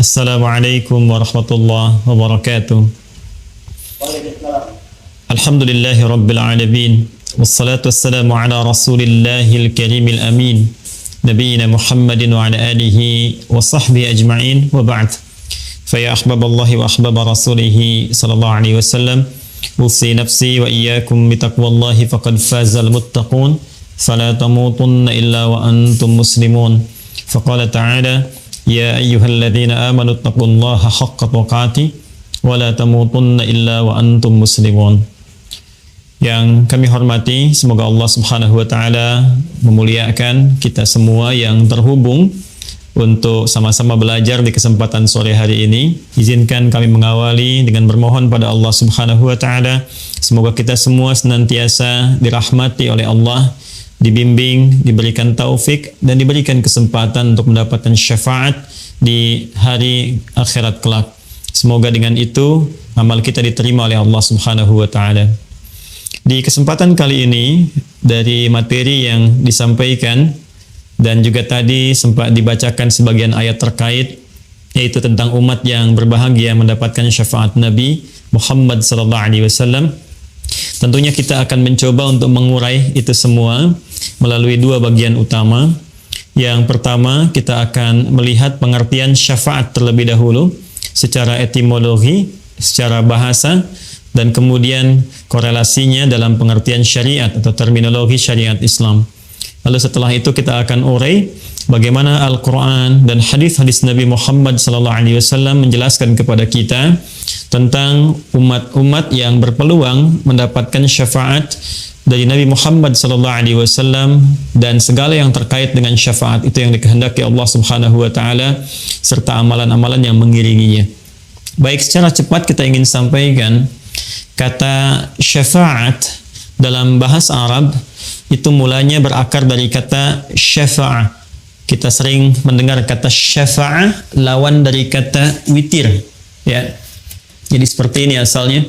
Assalamualaikum warahmatullahi wabarakatuh. Alhamdulillahi rabbil alamin. Wassalatu wassalamu ala rasulillahil karimil amin. Nabiyyina Muhammadin wa ala alihi wa sahbihi ajma'in wa ba'd. Faya ahbaballahi wa ahbaba rasulihi sallallahu alaihi wasallam. Usi nafsi wa iyyakum bitaqwallahi faqad fazal muttaqun. Fala tamutunna illa wa antum muslimun. Faqala ta'ala ya ayyuhalladzina amanu taqullaha haqqa tuqatih wa la tamutunna illa wa antum muslimun. Yang kami hormati, semoga Allah Subhanahu wa taala memuliakan kita semua yang terhubung untuk sama-sama belajar di kesempatan sore hari ini. Izinkan kami mengawali dengan bermohon pada Allah Subhanahu wa taala, semoga kita semua senantiasa dirahmati oleh Allah, dibimbing, diberikan taufik dan diberikan kesempatan untuk mendapatkan syafaat di hari akhirat kelak. Semoga dengan itu amal kita diterima oleh Allah Subhanahu wa taala. Di kesempatan kali ini, dari materi yang disampaikan dan juga tadi sempat dibacakan sebagian ayat terkait, yaitu tentang umat yang berbahagia mendapatkan syafaat Nabi Muhammad sallallahu alaihi wasallam. Tentunya kita akan mencoba untuk mengurai itu semua melalui dua bagian utama. Yang pertama, kita akan melihat pengertian syafaat terlebih dahulu secara etimologi, secara bahasa, dan kemudian korelasinya dalam pengertian syariat atau terminologi syariat Islam. Lalu setelah itu kita akan urai bagaimana Al-Quran dan hadis-hadis Nabi Muhammad SAW menjelaskan kepada kita tentang umat-umat yang berpeluang mendapatkan syafaat dari Nabi Muhammad SAW dan segala yang terkait dengan syafaat itu yang dikehendaki Allah Subhanahu wa taala serta amalan-amalan yang mengiringinya. Baik, secara cepat kita ingin sampaikan kata syafaat dalam bahasa Arab itu mulanya berakar dari kata syafa'ah. Kita sering mendengar kata syafa'ah lawan dari kata witir, ya. Jadi seperti ini asalnya.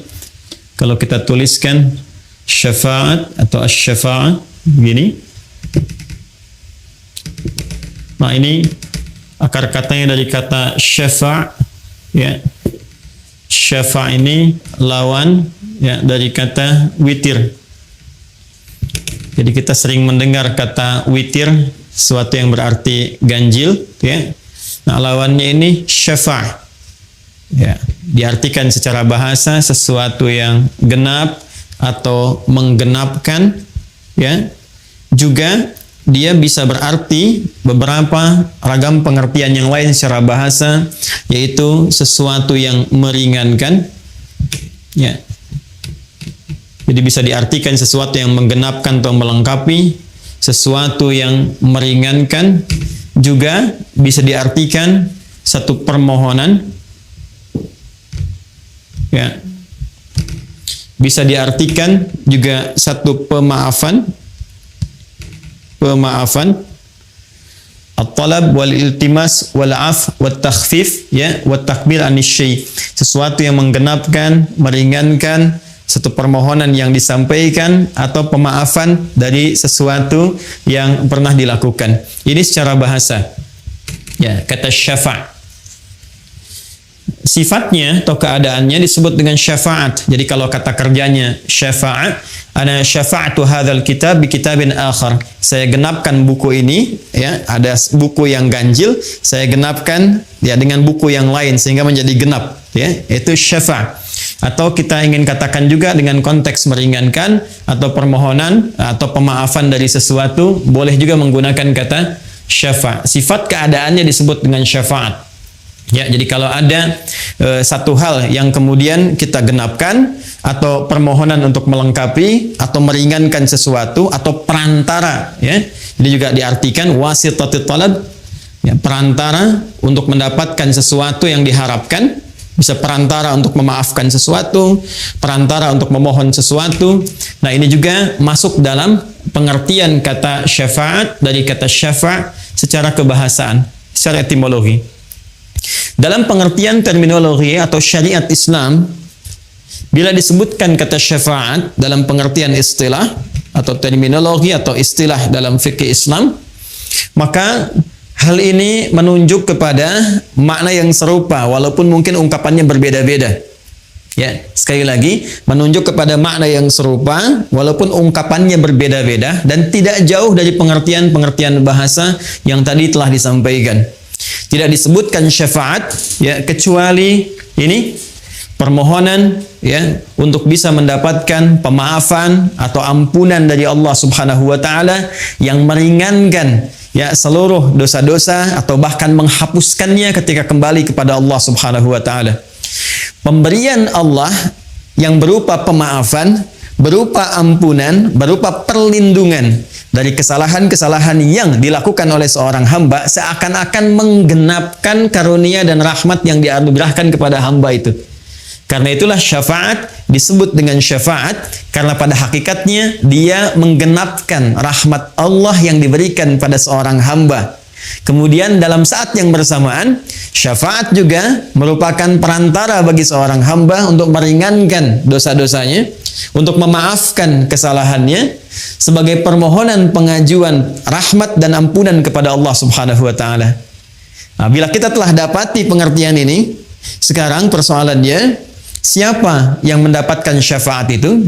Kalau kita tuliskan syafaat atau asy-syafa'ah begini. Nah, ini akar katanya dari kata syafa', ya. Syafa' ini lawan, ya, dari kata witir. Jadi kita sering mendengar kata witir, sesuatu yang berarti ganjil, ya. Nah, lawannya ini syafa', ya, diartikan secara bahasa sesuatu yang genap atau menggenapkan, ya. Juga dia bisa berarti beberapa ragam pengertian yang lain secara bahasa, yaitu sesuatu yang meringankan, ya. Jadi bisa diartikan sesuatu yang menggenapkan atau melengkapi, sesuatu yang meringankan, juga bisa diartikan satu permohonan, ya. Bisa diartikan juga satu pemaafan, at-talab wal iltimas wal af wat takhfif, ya, wat takbir anisyai, sesuatu yang menggenapkan, meringankan, satu permohonan yang disampaikan atau pemaafan dari sesuatu yang pernah dilakukan. Ini secara bahasa, ya, kata syafa'. Sifatnya atau keadaannya disebut dengan syafaat. Jadi kalau kata kerjanya syafaat, ana syafa'tu hadzal kitab bi kitabin akhar. Saya genapkan buku ini, ya, ada buku yang ganjil, saya genapkan, ya, dengan buku yang lain sehingga menjadi genap, ya. Itu syafa'. Atau kita ingin katakan juga dengan konteks meringankan atau permohonan atau pemaafan dari sesuatu, boleh juga menggunakan kata syafa'. Sifat keadaannya disebut dengan syafaat. Ya, jadi kalau ada satu hal yang kemudian kita genapkan atau permohonan untuk melengkapi atau meringankan sesuatu atau perantara, ya. Ini juga diartikan wasitatul talab, ya, perantara untuk mendapatkan sesuatu yang diharapkan, bisa perantara untuk memaafkan sesuatu, perantara untuk memohon sesuatu. Nah, ini juga masuk dalam pengertian kata syafaat dari kata syafa' secara kebahasaan, secara etimologi. Dalam pengertian terminologi atau syariat Islam, bila disebutkan kata syafaat dalam pengertian istilah atau terminologi atau istilah dalam fikih Islam, maka Hal ini menunjuk kepada makna yang serupa walaupun mungkin ungkapannya berbeda-beda. Ya, sekali lagi menunjuk kepada makna yang serupa walaupun ungkapannya berbeda-beda dan tidak jauh dari pengertian-pengertian bahasa yang tadi telah disampaikan. Tidak disebutkan syafaat ya kecuali ini permohonan ya untuk bisa mendapatkan pemaafan atau ampunan dari Allah Subhanahu wa taala yang meringankan ya seluruh dosa-dosa atau bahkan menghapuskannya ketika kembali kepada Allah Subhanahu wa taala. Pemberian Allah yang berupa pemaafan, berupa ampunan, berupa perlindungan dari kesalahan-kesalahan yang dilakukan oleh seorang hamba seakan-akan menggenapkan karunia dan rahmat yang dianugerahkan kepada hamba itu. Karena itulah syafaat disebut dengan syafaat karena pada hakikatnya dia menggenapkan rahmat Allah yang diberikan pada seorang hamba. Kemudian dalam saat yang bersamaan, syafaat juga merupakan perantara bagi seorang hamba untuk meringankan dosa-dosanya, untuk memaafkan kesalahannya, sebagai permohonan pengajuan rahmat dan ampunan kepada Allah Subhanahu wa taala. Nah, bila kita telah dapati pengertian ini, sekarang persoalannya, siapa yang mendapatkan syafaat itu?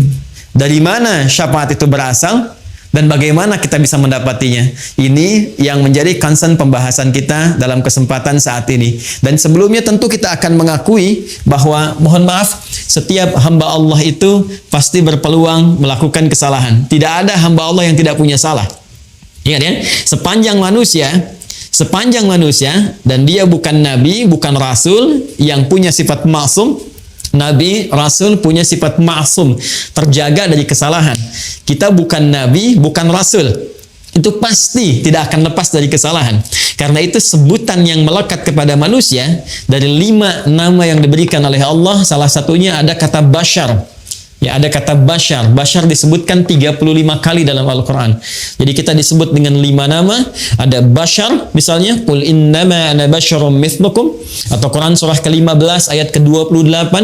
Dari mana syafaat itu berasal? Dan bagaimana kita bisa mendapatinya? Ini yang menjadi concern pembahasan kita dalam kesempatan saat ini. Dan sebelumnya tentu kita akan mengakui bahwa mohon maaf, setiap hamba Allah itu pasti berpeluang melakukan kesalahan. Tidak ada hamba Allah yang tidak punya salah. Ingat ya, sepanjang manusia dan dia bukan nabi, bukan rasul yang punya sifat maksum. Nabi, Rasul punya sifat ma'sum, terjaga dari kesalahan. Kita bukan Nabi, bukan Rasul. Itu pasti tidak akan lepas dari kesalahan. Karena itu sebutan yang melekat kepada manusia, dari 5 nama yang diberikan oleh Allah, salah satunya ada kata bashar. Ya, ada kata bashar. Bashar disebutkan 35 kali dalam Al-Quran. Jadi kita disebut dengan 5 nama. Ada bashar, misalnya, Qul innama ana basyarum mithlukum. Atau Quran surah ke-15 ayat ke-28.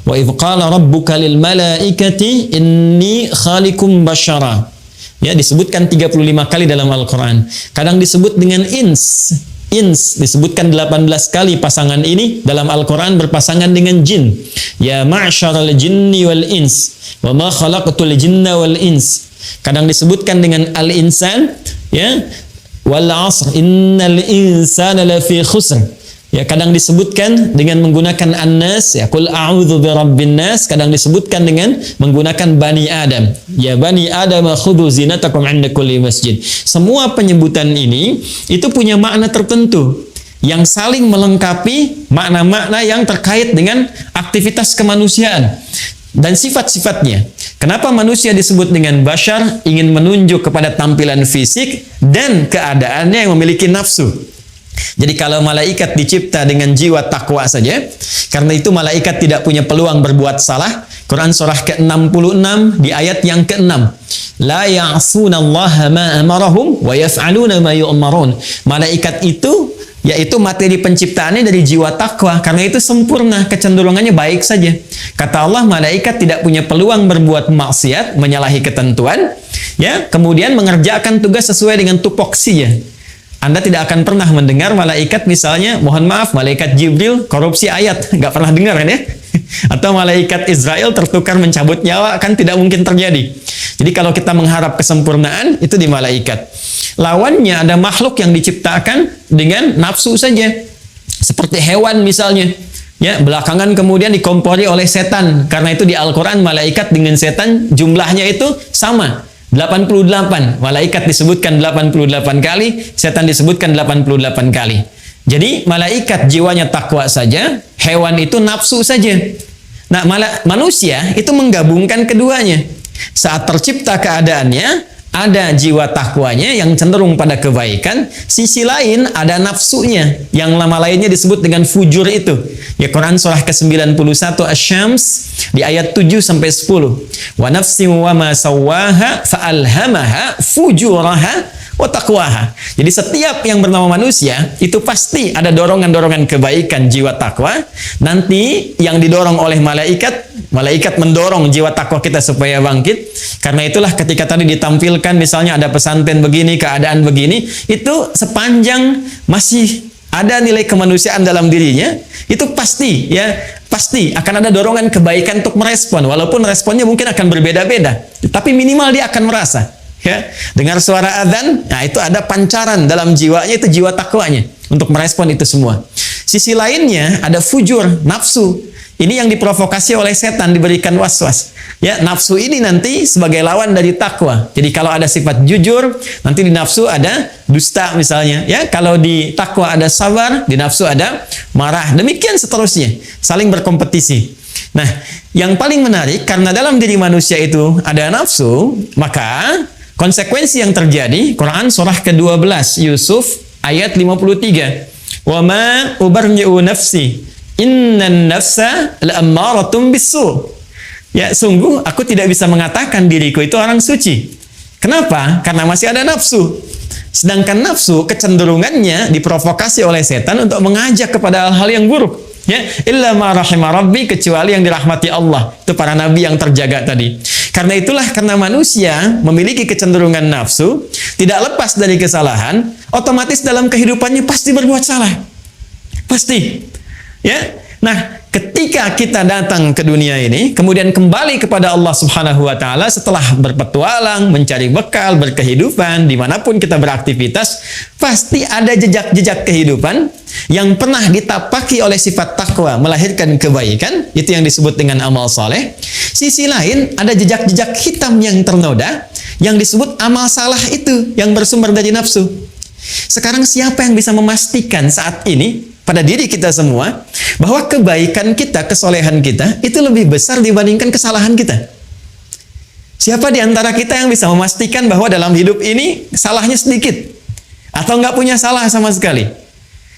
Wa idh qala rabbuka lil malaikati inni khalikum bashara. Ya, disebutkan 35 kali dalam Al-Quran. Kadang disebut dengan ins. Ins disebutkan 18 kali pasangan ini dalam Al-Quran berpasangan dengan jin. Ya ma'syaral jinni wal ins wa ma khalaqtul jinna wal ins. Kadang disebutkan dengan al-insan ya wal 'asr innal insana lafi khusr. Ya, kadang disebutkan dengan menggunakan an-nas, ya, qul a'udzu birabbin nas, kadang disebutkan dengan menggunakan bani Adam. Ya bani Adam khudhu zinatakum 'inda kulli masjid. Semua penyebutan ini itu punya makna tertentu yang saling melengkapi makna-makna yang terkait dengan aktivitas kemanusiaan dan sifat-sifatnya. Kenapa manusia disebut dengan bashar? Ingin menunjuk kepada tampilan fisik dan keadaannya yang memiliki nafsu. Jadi kalau malaikat dicipta dengan jiwa takwa saja, karena itu malaikat tidak punya peluang berbuat salah. Quran surah ke-66 di ayat yang ke-6. La ya'sunallaha ma amarahum wa yaf'aluna ma yu'marun. Malaikat itu yaitu materi penciptaannya dari jiwa takwa, karena itu sempurna, kecenderungannya baik saja. Kata Allah, malaikat tidak punya peluang berbuat maksiat, menyalahi ketentuan, ya, kemudian mengerjakan tugas sesuai dengan tupoksinya. Anda tidak akan pernah mendengar malaikat misalnya, mohon maaf, malaikat Jibril korupsi ayat, nggak pernah dengar kan ya? Atau malaikat Israel tertukar mencabut nyawa, kan tidak mungkin terjadi. Jadi kalau kita mengharap kesempurnaan, itu di malaikat. Lawannya ada makhluk yang diciptakan dengan nafsu saja, seperti hewan misalnya. Ya, belakangan kemudian dikompori oleh setan. Karena itu di Al-Quran malaikat dengan setan jumlahnya itu sama. 88. Malaikat disebutkan 88 kali, setan disebutkan 88 kali. Jadi malaikat jiwanya takwa saja, hewan itu nafsu saja. Nah, manusia itu menggabungkan keduanya. Saat tercipta keadaannya, ada jiwa takwanya yang cenderung pada kebaikan, sisi lain ada nafsunya yang nama lainnya disebut dengan fujur itu. Ya, Quran surah ke-91 Asy-Syams di ayat 7 sampai 10. Wa nafsin wa ma sawwaha fa alhamaha fujuraha wa taqwaha. Jadi setiap yang bernama manusia itu pasti ada dorongan-dorongan kebaikan jiwa takwa. Nanti yang didorong oleh malaikat, malaikat mendorong jiwa takwa kita supaya bangkit. Karena itulah ketika tadi ditampilkan misalnya ada pesantren begini, keadaan begini, itu sepanjang masih ada nilai kemanusiaan dalam dirinya, itu pasti ya, pasti akan ada dorongan kebaikan untuk merespon, walaupun responnya mungkin akan berbeda-beda, tapi minimal dia akan merasa ya, dengar suara adzan, nah itu ada pancaran dalam jiwanya, itu jiwa takwanya untuk merespon itu semua. Sisi lainnya ada fujur, nafsu. Ini yang diprovokasi oleh setan, diberikan was-was. Ya, nafsu ini nanti sebagai lawan dari takwa. Jadi kalau ada sifat jujur, nanti di nafsu ada dusta misalnya. Ya, kalau di takwa ada sabar, di nafsu ada marah. Demikian seterusnya, saling berkompetisi. Nah, yang paling menarik karena dalam diri manusia itu ada nafsu, maka konsekuensi yang terjadi, Quran surah ke-12 Yusuf ayat 53. Wa ma ubarri'u nafsi innan nafsa la'ammaratun bisu. Ya, sungguh aku tidak bisa mengatakan diriku itu orang suci. Kenapa? Karena masih ada nafsu. Sedangkan nafsu kecenderungannya diprovokasi oleh setan untuk mengajak kepada hal-hal yang buruk. Ya, illa ma rahima rabbi, kecuali yang dirahmati Allah. Itu para nabi yang terjaga tadi. Karena itulah, karena manusia memiliki kecenderungan nafsu, tidak lepas dari kesalahan, otomatis dalam kehidupannya pasti berbuat salah. Pasti. Ya, nah ketika kita datang ke dunia ini, kemudian kembali kepada Allah Subhanahu Wa Taala setelah berpetualang, mencari bekal, berkehidupan, dimanapun kita beraktivitas, pasti ada jejak-jejak kehidupan yang pernah ditapaki oleh sifat takwa, melahirkan kebaikan, itu yang disebut dengan amal soleh. Sisi lain ada jejak-jejak hitam yang ternoda, yang disebut amal salah itu, yang bersumber dari nafsu. Sekarang siapa yang bisa memastikan saat ini pada diri kita semua bahwa kebaikan kita, kesolehan kita itu lebih besar dibandingkan kesalahan kita? Siapa di antara kita yang bisa memastikan bahwa dalam hidup ini salahnya sedikit atau nggak punya salah sama sekali?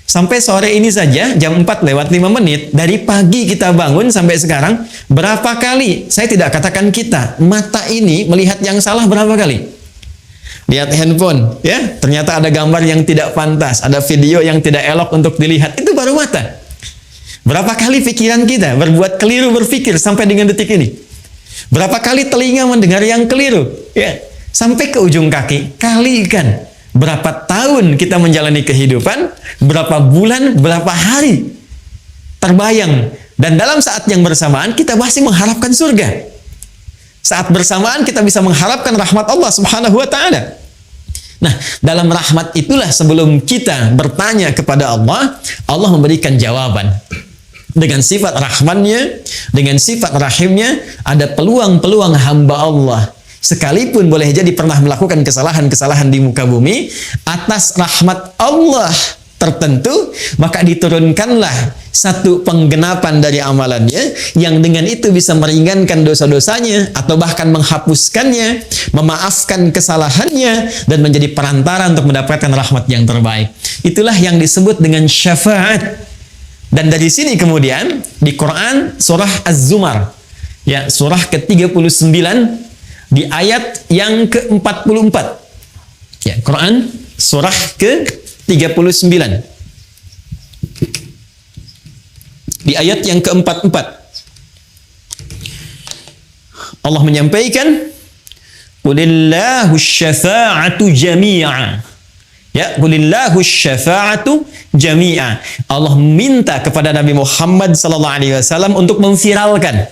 Sampai sore ini saja jam 4:05 dari pagi kita bangun sampai sekarang, berapa kali, saya tidak katakan kita, mata ini melihat yang salah berapa kali? Lihat handphone, ya, ternyata ada gambar yang tidak pantas, ada video yang tidak elok untuk dilihat, itu baru mata. Berapa kali pikiran kita berbuat keliru berpikir sampai dengan detik ini? Berapa kali telinga mendengar yang keliru? Ya, sampai ke ujung kaki, kalikan berapa tahun kita menjalani kehidupan, berapa bulan, berapa hari terbayang, dan dalam saat yang bersamaan kita masih mengharapkan surga. Saat bersamaan kita bisa mengharapkan rahmat Allah Subhanahu Wa Taala. Nah, dalam rahmat itulah sebelum kita bertanya kepada Allah, Allah memberikan jawaban. Dengan sifat rahmannya, dengan sifat rahimnya, ada peluang-peluang hamba Allah. Sekalipun boleh jadi pernah melakukan kesalahan-kesalahan di muka bumi, atas rahmat Allah tertentu, maka diturunkanlah satu penggenapan dari amalannya yang dengan itu bisa meringankan dosa-dosanya atau bahkan menghapuskannya, memaafkan kesalahannya, dan menjadi perantara untuk mendapatkan rahmat yang terbaik. Itulah yang disebut dengan syafaat. Dan dari sini kemudian di Quran surah Az-Zumar, ya, surah ke-39 di ayat yang ke-44. Ya, Quran surah ke-39 di ayat yang ke-44 Allah menyampaikan, qulillahu syafa'atu jami'a. Ya, qulillahu syafa'atu jami'a. Allah minta kepada Nabi Muhammad SAW untuk memviralkan.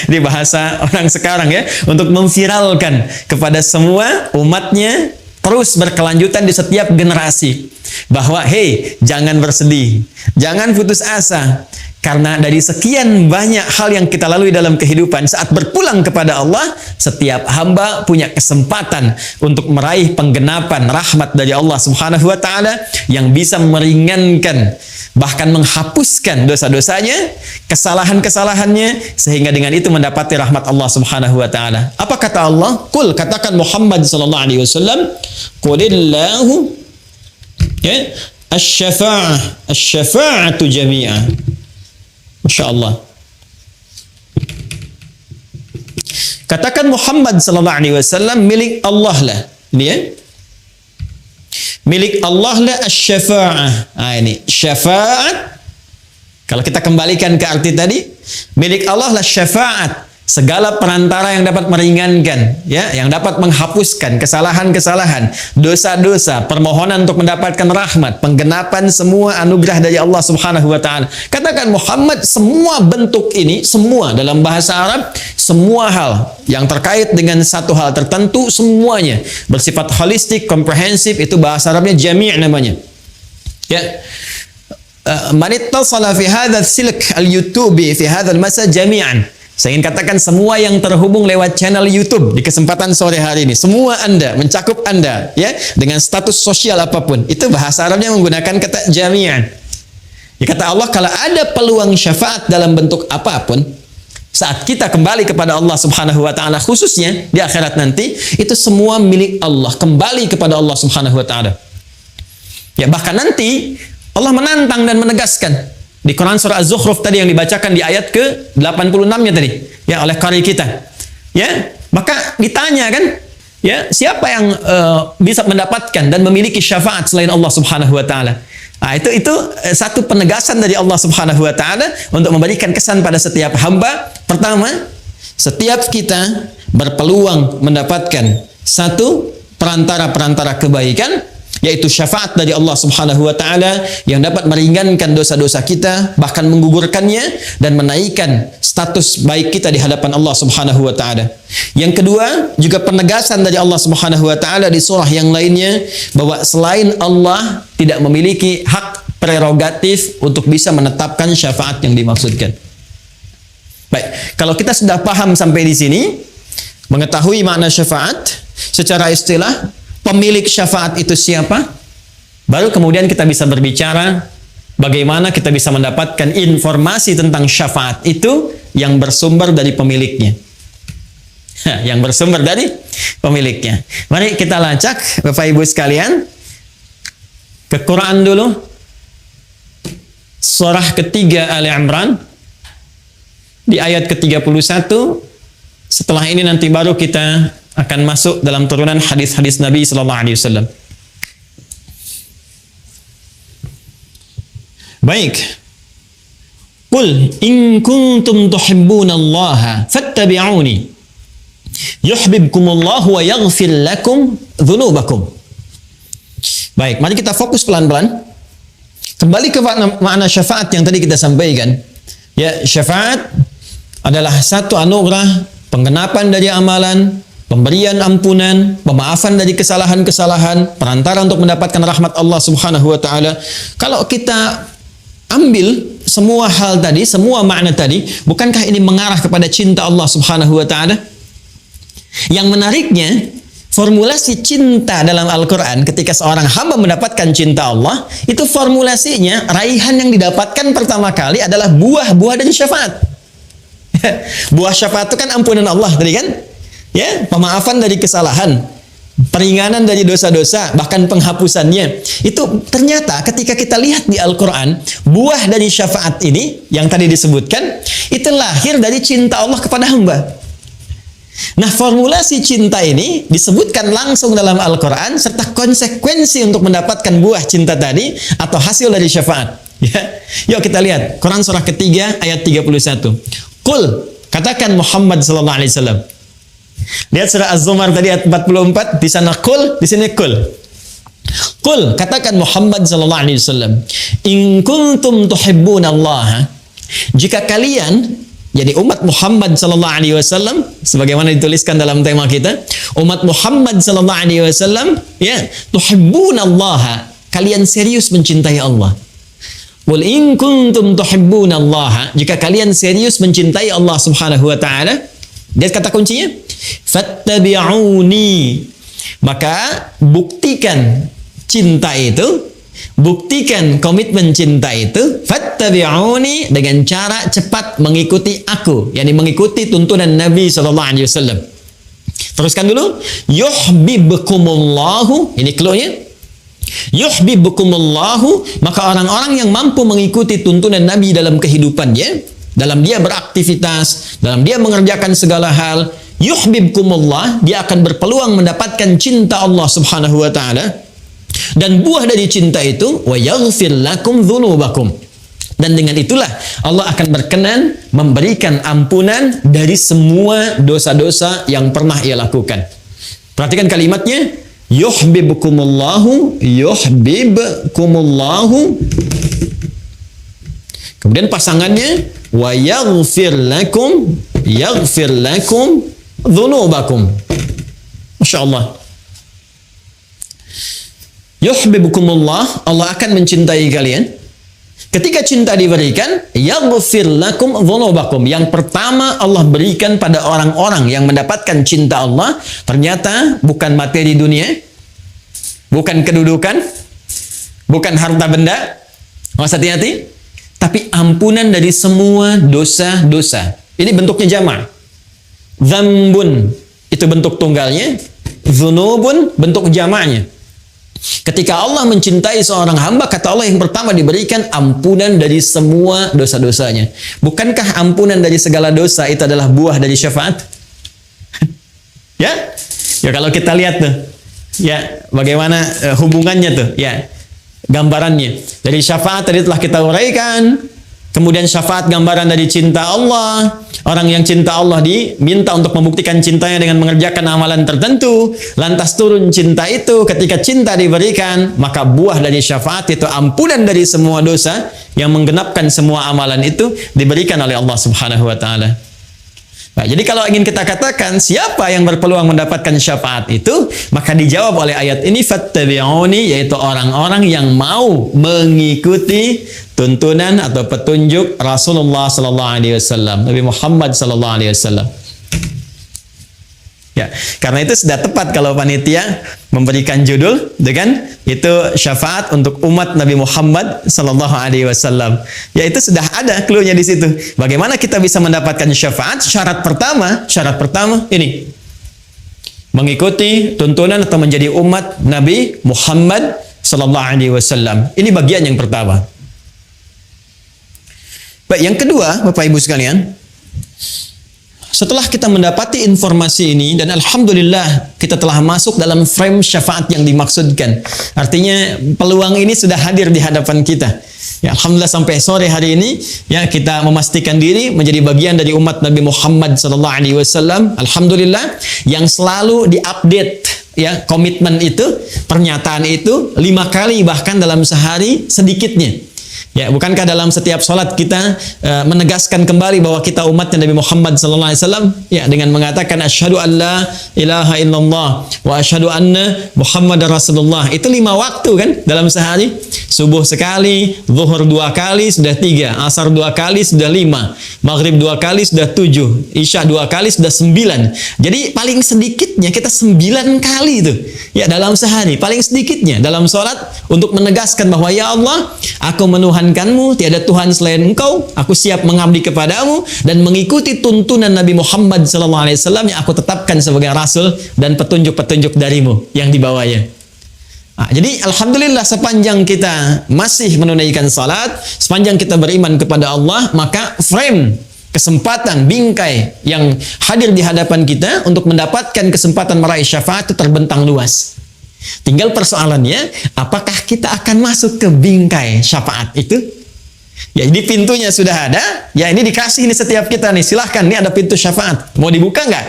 Di bahasa orang sekarang, ya, untuk memviralkan kepada semua umatnya, terus berkelanjutan di setiap generasi, bahwa hey, jangan bersedih, jangan putus asa, karena dari sekian banyak hal yang kita lalui dalam kehidupan, saat berpulang kepada Allah, setiap hamba punya kesempatan untuk meraih penggenapan rahmat dari Allah Subhanahu Wa Taala yang bisa meringankan, bahkan menghapuskan dosa-dosanya, kesalahan-kesalahannya, sehingga dengan itu mendapati rahmat Allah Subhanahu Wa Taala. Apa kata Allah? Qul, katakan Muhammad sallallahu alaihi wasallam, qulillahu, ya, asy-syafa'atu jami'a. Masya Allah. Katakan Muhammad sallallahu alaihi wasallam milik Allah lah. Ini, ya. Milik Allah lah asy-syafa'ah. Ini syafaat. Kalau kita kembalikan ke arti tadi, milik Allah lah syafaat. Segala perantara yang dapat meringankan, ya, yang dapat menghapuskan kesalahan-kesalahan, dosa-dosa, permohonan untuk mendapatkan rahmat, penggenapan semua anugerah dari Allah Subhanahu wa taala. Katakan Muhammad, semua bentuk ini, semua dalam bahasa Arab, semua hal yang terkait dengan satu hal tertentu, semuanya bersifat holistik, komprehensif, itu bahasa Arabnya jami' namanya. Ya. Man ittasala fi hadha silk al-yutubi fi hadha al-masa jami'an. Saya ingin katakan semua yang terhubung lewat channel YouTube di kesempatan sore hari ini, semua Anda, mencakup Anda, ya, dengan status sosial apapun, itu bahasa Arabnya menggunakan kata jami'an. Ya, kata Allah, kalau ada peluang syafaat dalam bentuk apapun, saat kita kembali kepada Allah Subhanahu wa taala, khususnya di akhirat nanti, itu semua milik Allah, kembali kepada Allah Subhanahu wa taala. Ya, bahkan nanti Allah menantang dan menegaskan di Quran surah Az-Zukhruf tadi yang dibacakan di ayat ke-86-nya tadi, ya, oleh qari kita. Ya, maka ditanya kan, ya, siapa yang bisa mendapatkan dan memiliki syafaat selain Allah Subhanahu wa taala? Nah, itu satu penegasan dari Allah Subhanahu wa taala untuk memberikan kesan pada setiap hamba. Pertama, setiap kita berpeluang mendapatkan satu perantara-perantara kebaikan, yaitu syafaat dari Allah Subhanahu wa taala yang dapat meringankan dosa-dosa kita, bahkan menggugurkannya dan menaikkan status baik kita di hadapan Allah Subhanahu wa taala. Yang kedua, juga penegasan dari Allah Subhanahu wa taala di surah yang lainnya bahwa selain Allah tidak memiliki hak prerogatif untuk bisa menetapkan syafaat yang dimaksudkan. Baik, kalau kita sudah paham sampai di sini, mengetahui makna syafaat secara istilah, pemilik syafaat itu siapa? Baru kemudian kita bisa berbicara bagaimana kita bisa mendapatkan informasi tentang syafaat itu yang bersumber dari pemiliknya. Yang bersumber dari pemiliknya. Mari kita lacak, Bapak Ibu sekalian, ke Quran dulu. Surah ketiga Ali Imran, di ayat ke-31. Setelah ini nanti baru kita akan masuk dalam turunan hadis-hadis Nabi sallallahu alaihi wasallam. Baik. Qul in kuntum tuhibbunallaha fattabi'uni yuhibbukumullahu wa yaghfir lakum dzunubakum. Baik, mari kita fokus pelan-pelan. Kembali ke makna syafaat yang tadi kita sampaikan. Ya, syafaat adalah satu anugerah, penggenapan dari amalan, pemberian ampunan, pemaafan dari kesalahan-kesalahan, perantara untuk mendapatkan rahmat Allah Subhanahu wa taala. Kalau kita ambil semua hal tadi, semua makna tadi, bukankah ini mengarah kepada cinta Allah Subhanahu wa taala? Yang menariknya, formulasi cinta dalam Al-Qur'an ketika seorang hamba mendapatkan cinta Allah, itu formulasinya, raihan yang didapatkan pertama kali adalah buah-buah dan syafaat. Buah syafaat itu kan ampunan Allah tadi kan? Ya, pemaafan dari kesalahan, peringanan dari dosa-dosa, bahkan penghapusannya. Itu ternyata ketika kita lihat di Al-Quran, buah dari syafaat ini yang tadi disebutkan, itu lahir dari cinta Allah kepada hamba. Nah, formulasi cinta ini disebutkan langsung dalam Al-Quran serta konsekuensi untuk mendapatkan buah cinta tadi atau hasil dari syafaat. Ya. Yuk kita lihat Quran surah ketiga ayat 31. Qul, katakan Muhammad sallallahu alaihi wasallam. Lihat surah Az-Zumar tadi ayat 44, di sana qul, di sini qul. Qul, katakan Muhammad sallallahu alaihi wasallam, in kuntum tuhibbunallaha, jika kalian jadi umat Muhammad sallallahu alaihi wasallam sebagaimana dituliskan dalam tema kita, umat Muhammad sallallahu alaihi wasallam, ya, tuhibbunallaha, kalian serius mencintai Allah. Qul in kuntum tuhibbunallaha, jika kalian serius mencintai Allah Subhanahu wa taala, lihat kata kuncinya, fattabi'uni, maka buktikan cinta itu, buktikan komitmen cinta itu, fattabi'uni, dengan cara cepat mengikuti aku, yakni mengikuti tuntunan Nabi sallallahu alaihi wasallam. Teruskan dulu, yuhibbukumullahu, ini clue-nya. Yuhibbukumullahu, maka orang-orang yang mampu mengikuti tuntunan Nabi dalam kehidupannya, dalam dia beraktivitas, dalam dia mengerjakan segala hal, yuhibbukumullah, dia akan berpeluang mendapatkan cinta Allah Subhanahu wa taala. Dan buah dari cinta itu wa yaghfir lakum dzunubakum. Dan dengan itulah Allah akan berkenan memberikan ampunan dari semua dosa-dosa yang pernah ia lakukan. Perhatikan kalimatnya, yuhibbukumullahu yuhibbukumullahu. Kemudian pasangannya wa yaghfir lakum dzunubakum. Masya Allah. Yuhibbukumullah, Allah akan mencintai kalian. Ketika cinta diberikan, yaghfir lakum dzunubakum. Yang pertama Allah berikan pada orang-orang yang mendapatkan cinta Allah, ternyata bukan materi dunia, bukan kedudukan, bukan harta benda. Awas hati-hati. Tapi ampunan dari semua dosa-dosa. Ini bentuknya jamak. Dzambun itu bentuk tunggalnya, dzunubun bentuk jamaknya. Ketika Allah mencintai seorang hamba, kata Allah yang pertama diberikan ampunan dari semua dosa-dosanya. Bukankah ampunan dari segala dosa itu adalah buah dari syafaat? Ya? Ya kalau kita lihat tuh, ya bagaimana hubungannya tuh, ya gambarannya. Dari syafaat tadi telah kita uraikan. Kemudian syafaat gambaran dari cinta Allah. Orang yang cinta Allah diminta untuk membuktikan cintanya dengan mengerjakan amalan tertentu. Lantas turun cinta itu. Ketika cinta diberikan, maka buah dari syafaat itu ampunan dari semua dosa yang menggenapkan semua amalan itu diberikan oleh Allah Subhanahu wa taala. Nah, jadi kalau ingin kita katakan siapa yang berpeluang mendapatkan syafaat itu, maka dijawab oleh ayat ini fattabi'uni, yaitu orang-orang yang mau mengikuti tuntunan atau petunjuk Rasulullah sallallahu alaihi wasallam, Nabi Muhammad sallallahu alaihi wasallam. Ya, karena itu sudah tepat kalau panitia memberikan judul dengan itu syafaat untuk umat Nabi Muhammad sallallahu alaihi wasallam. Ya, itu sudah ada clue-nya di situ. Bagaimana kita bisa mendapatkan syafaat? Syarat pertama ini. Mengikuti tuntunan atau menjadi umat Nabi Muhammad sallallahu alaihi wasallam. Ini bagian yang pertama. Baik, yang kedua, Bapak Ibu sekalian, setelah kita mendapati informasi ini, dan alhamdulillah kita telah masuk dalam frame syafaat yang dimaksudkan. Artinya peluang ini sudah hadir di hadapan kita. Ya, alhamdulillah sampai sore hari ini ya kita memastikan diri menjadi bagian dari umat Nabi Muhammad sallallahu alaihi wasallam. Alhamdulillah yang selalu diupdate ya komitmen itu, pernyataan itu 5 kali bahkan dalam sehari sedikitnya. Ya, bukankah dalam setiap sholat kita menegaskan kembali bahwa kita umatnya Nabi Muhammad sallallahu alaihi wasallam ya dengan mengatakan asyhadu an la ilaha illallah wa asyhadu anna Muhammadar Rasulullah. Itu 5 waktu kan dalam sehari. Subuh sekali, zuhur 2 kali sudah 3, asar 2 kali sudah 5, maghrib 2 kali sudah 7, isya 2 kali sudah 9. Jadi paling sedikitnya kita 9 kali itu ya dalam sehari, paling sedikitnya dalam sholat untuk menegaskan bahwa ya Allah, aku menuhankanmu, tiada Tuhan selain Engkau, aku siap mengabdi kepadamu dan mengikuti tuntunan Nabi Muhammad SAW yang aku tetapkan sebagai Rasul dan petunjuk-petunjuk darimu yang dibawanya. Nah, jadi alhamdulillah sepanjang kita masih menunaikan salat, sepanjang kita beriman kepada Allah, maka frame kesempatan bingkai yang hadir di hadapan kita untuk mendapatkan kesempatan meraih syafaat itu terbentang luas. Tinggal persoalannya, apakah kita akan masuk ke bingkai syafaat itu? Ya, ini pintunya sudah ada. Ya, ini dikasih ini setiap kita nih. Silahkan, ini ada pintu syafaat. Mau dibuka nggak?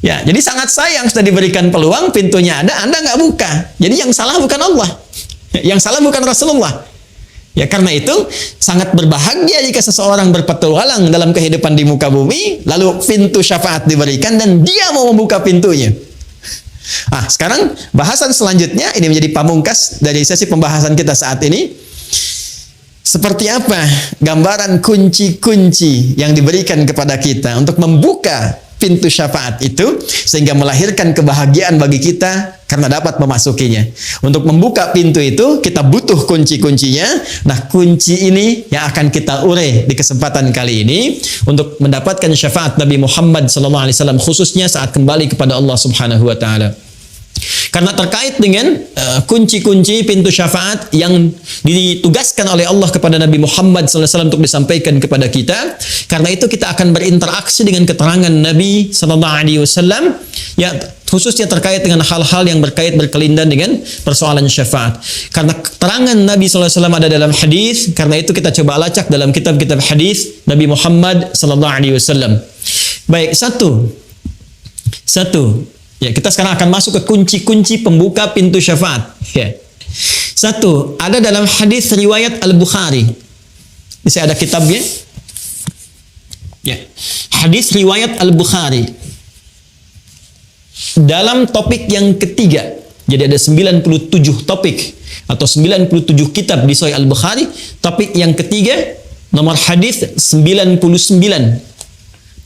Ya, jadi sangat sayang sudah diberikan peluang, pintunya ada, Anda nggak buka. Jadi yang salah bukan Allah. Yang salah bukan Rasulullah. Ya, karena itu sangat berbahagia jika seseorang berpetualang dalam kehidupan di muka bumi, lalu pintu syafaat diberikan dan dia mau membuka pintunya. Ah, sekarang bahasan selanjutnya ini menjadi pamungkas dari sesi pembahasan kita saat ini. Seperti apa gambaran kunci-kunci yang diberikan kepada kita untuk membuka pintu syafaat itu sehingga melahirkan kebahagiaan bagi kita karena dapat memasukinya. Untuk membuka pintu itu kita butuh kunci-kuncinya. Nah, kunci ini yang akan kita urai di kesempatan kali ini untuk mendapatkan syafaat Nabi Muhammad SAW khususnya saat kembali kepada Allah Subhanahu wa taala. Karena terkait dengan kunci-kunci pintu syafaat yang ditugaskan oleh Allah kepada Nabi Muhammad SAW untuk disampaikan kepada kita. Karena itu kita akan berinteraksi dengan keterangan Nabi SAW. Ya, khususnya terkait dengan hal-hal yang berkelindan dengan persoalan syafaat. Karena keterangan Nabi SAW ada dalam hadis, karena itu kita coba lacak dalam kitab-kitab hadis Nabi Muhammad SAW. Baik, satu. Ya, kita sekarang akan masuk ke kunci-kunci pembuka pintu syafaat. Ya. Satu, ada dalam hadis riwayat Al-Bukhari. Ini saya ada kitabnya. Ya. Hadis riwayat Al-Bukhari. Dalam topik yang ketiga. Jadi ada 97 topik atau 97 kitab di Sahih Al-Bukhari. Topik yang ketiga, nomor hadis 99.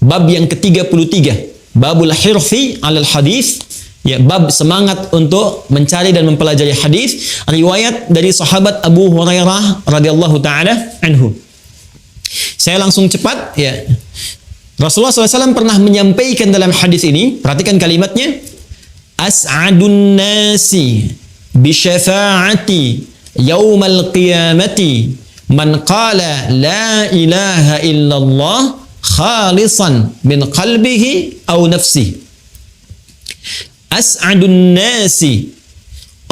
Bab yang ke-33. Babul hirfi 'alal hadis, ya, bab semangat untuk mencari dan mempelajari hadis, riwayat dari sahabat Abu Hurairah radhiyallahu taala anhu. Saya langsung cepat, ya. Rasulullah SAW pernah menyampaikan dalam hadis ini, perhatikan kalimatnya, as'adun nasi bi syafa'ati yaumal qiyamati man qala la ilaha illallah khalisan min qalbihi aw nafsi. As'adun nasi,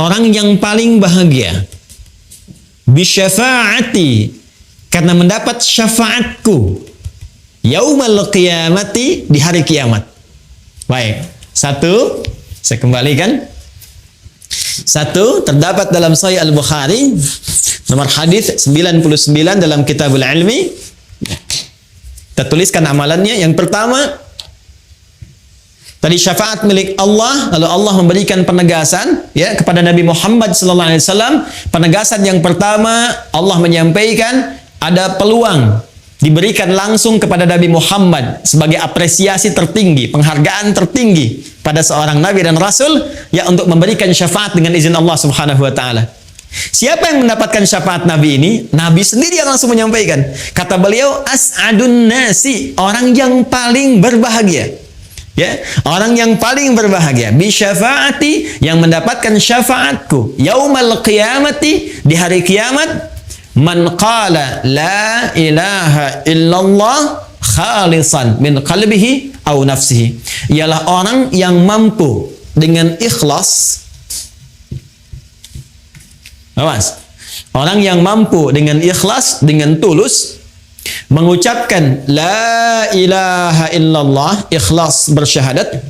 orang yang paling bahagia, bisyafa'ati, karena mendapat syafaatku, yaumal qiyamati, di hari kiamat. Baik, satu, saya kembalikan. Satu, terdapat dalam Sahih Al-Bukhari, nomor hadis 99 dalam Kitabul Ilmi. Kita tuliskan amalannya. Yang pertama, tadi syafaat milik Allah, lalu Allah memberikan penegasan, ya, kepada Nabi Muhammad SAW. Penegasan yang pertama, Allah menyampaikan ada peluang diberikan langsung kepada Nabi Muhammad sebagai apresiasi tertinggi, penghargaan tertinggi pada seorang Nabi dan Rasul, ya, untuk memberikan syafaat dengan izin Allah Subhanahu Wa Taala. Siapa yang mendapatkan syafaat Nabi ini? Nabi sendiri yang langsung menyampaikan. Kata beliau, as'adun nasi, orang yang paling berbahagia. Ya, orang yang paling berbahagia, bi syafaati, yang mendapatkan syafaatku, yaumal qiyamati, di hari kiamat, man qala la ilaha illallah khalisan min qalbihi aw nafsihi, ialah orang yang mampu dengan ikhlas. Awas. Orang yang mampu dengan ikhlas, dengan tulus mengucapkan la ilaha illallah, ikhlas bersyahadat,